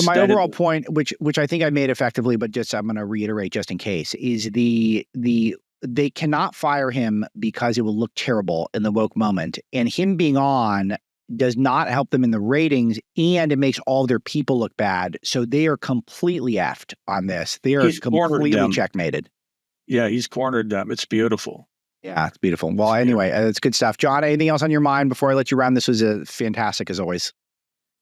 my overall point, which I think I made effectively, but just I'm going to reiterate just in case, is they cannot fire him because it will look terrible in the woke moment. And him being on does not help them in the ratings, and it makes all their people look bad. So they are completely effed on this. They are completely checkmated. Yeah, he's cornered them. It's beautiful. Yeah, it's beautiful. Well, anyway, it's good stuff. John, anything else on your mind before I let you round? This was fantastic as always.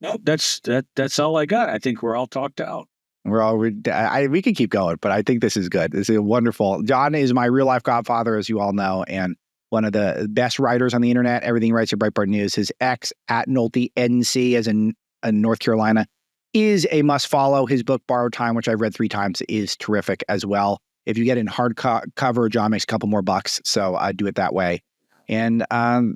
No, that's all I got. I think we're all talked out. We can keep going, but I think this is good. This is wonderful. John is my real life godfather, as you all know, and one of the best writers on the internet. Everything he writes at Breitbart News. His ex at Nolte NC, as in North Carolina, is a must follow. His book Borrowed Time, which I've read 3 times, is terrific as well. If you get in hardcover, John makes a couple more bucks, so I do it that way. And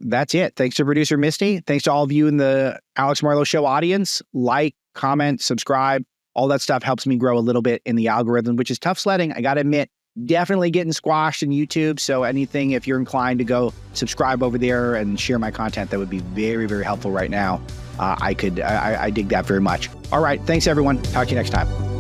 that's it. Thanks to producer Misty. Thanks to all of you in the Alex Marlow Show audience. Like, comment, subscribe. All that stuff helps me grow a little bit in the algorithm, which is tough sledding. I got to admit, definitely getting squashed in YouTube. So anything, if you're inclined to go subscribe over there and share my content, that would be very, very helpful right now. I dig that very much. All right. Thanks, everyone. Talk to you next time.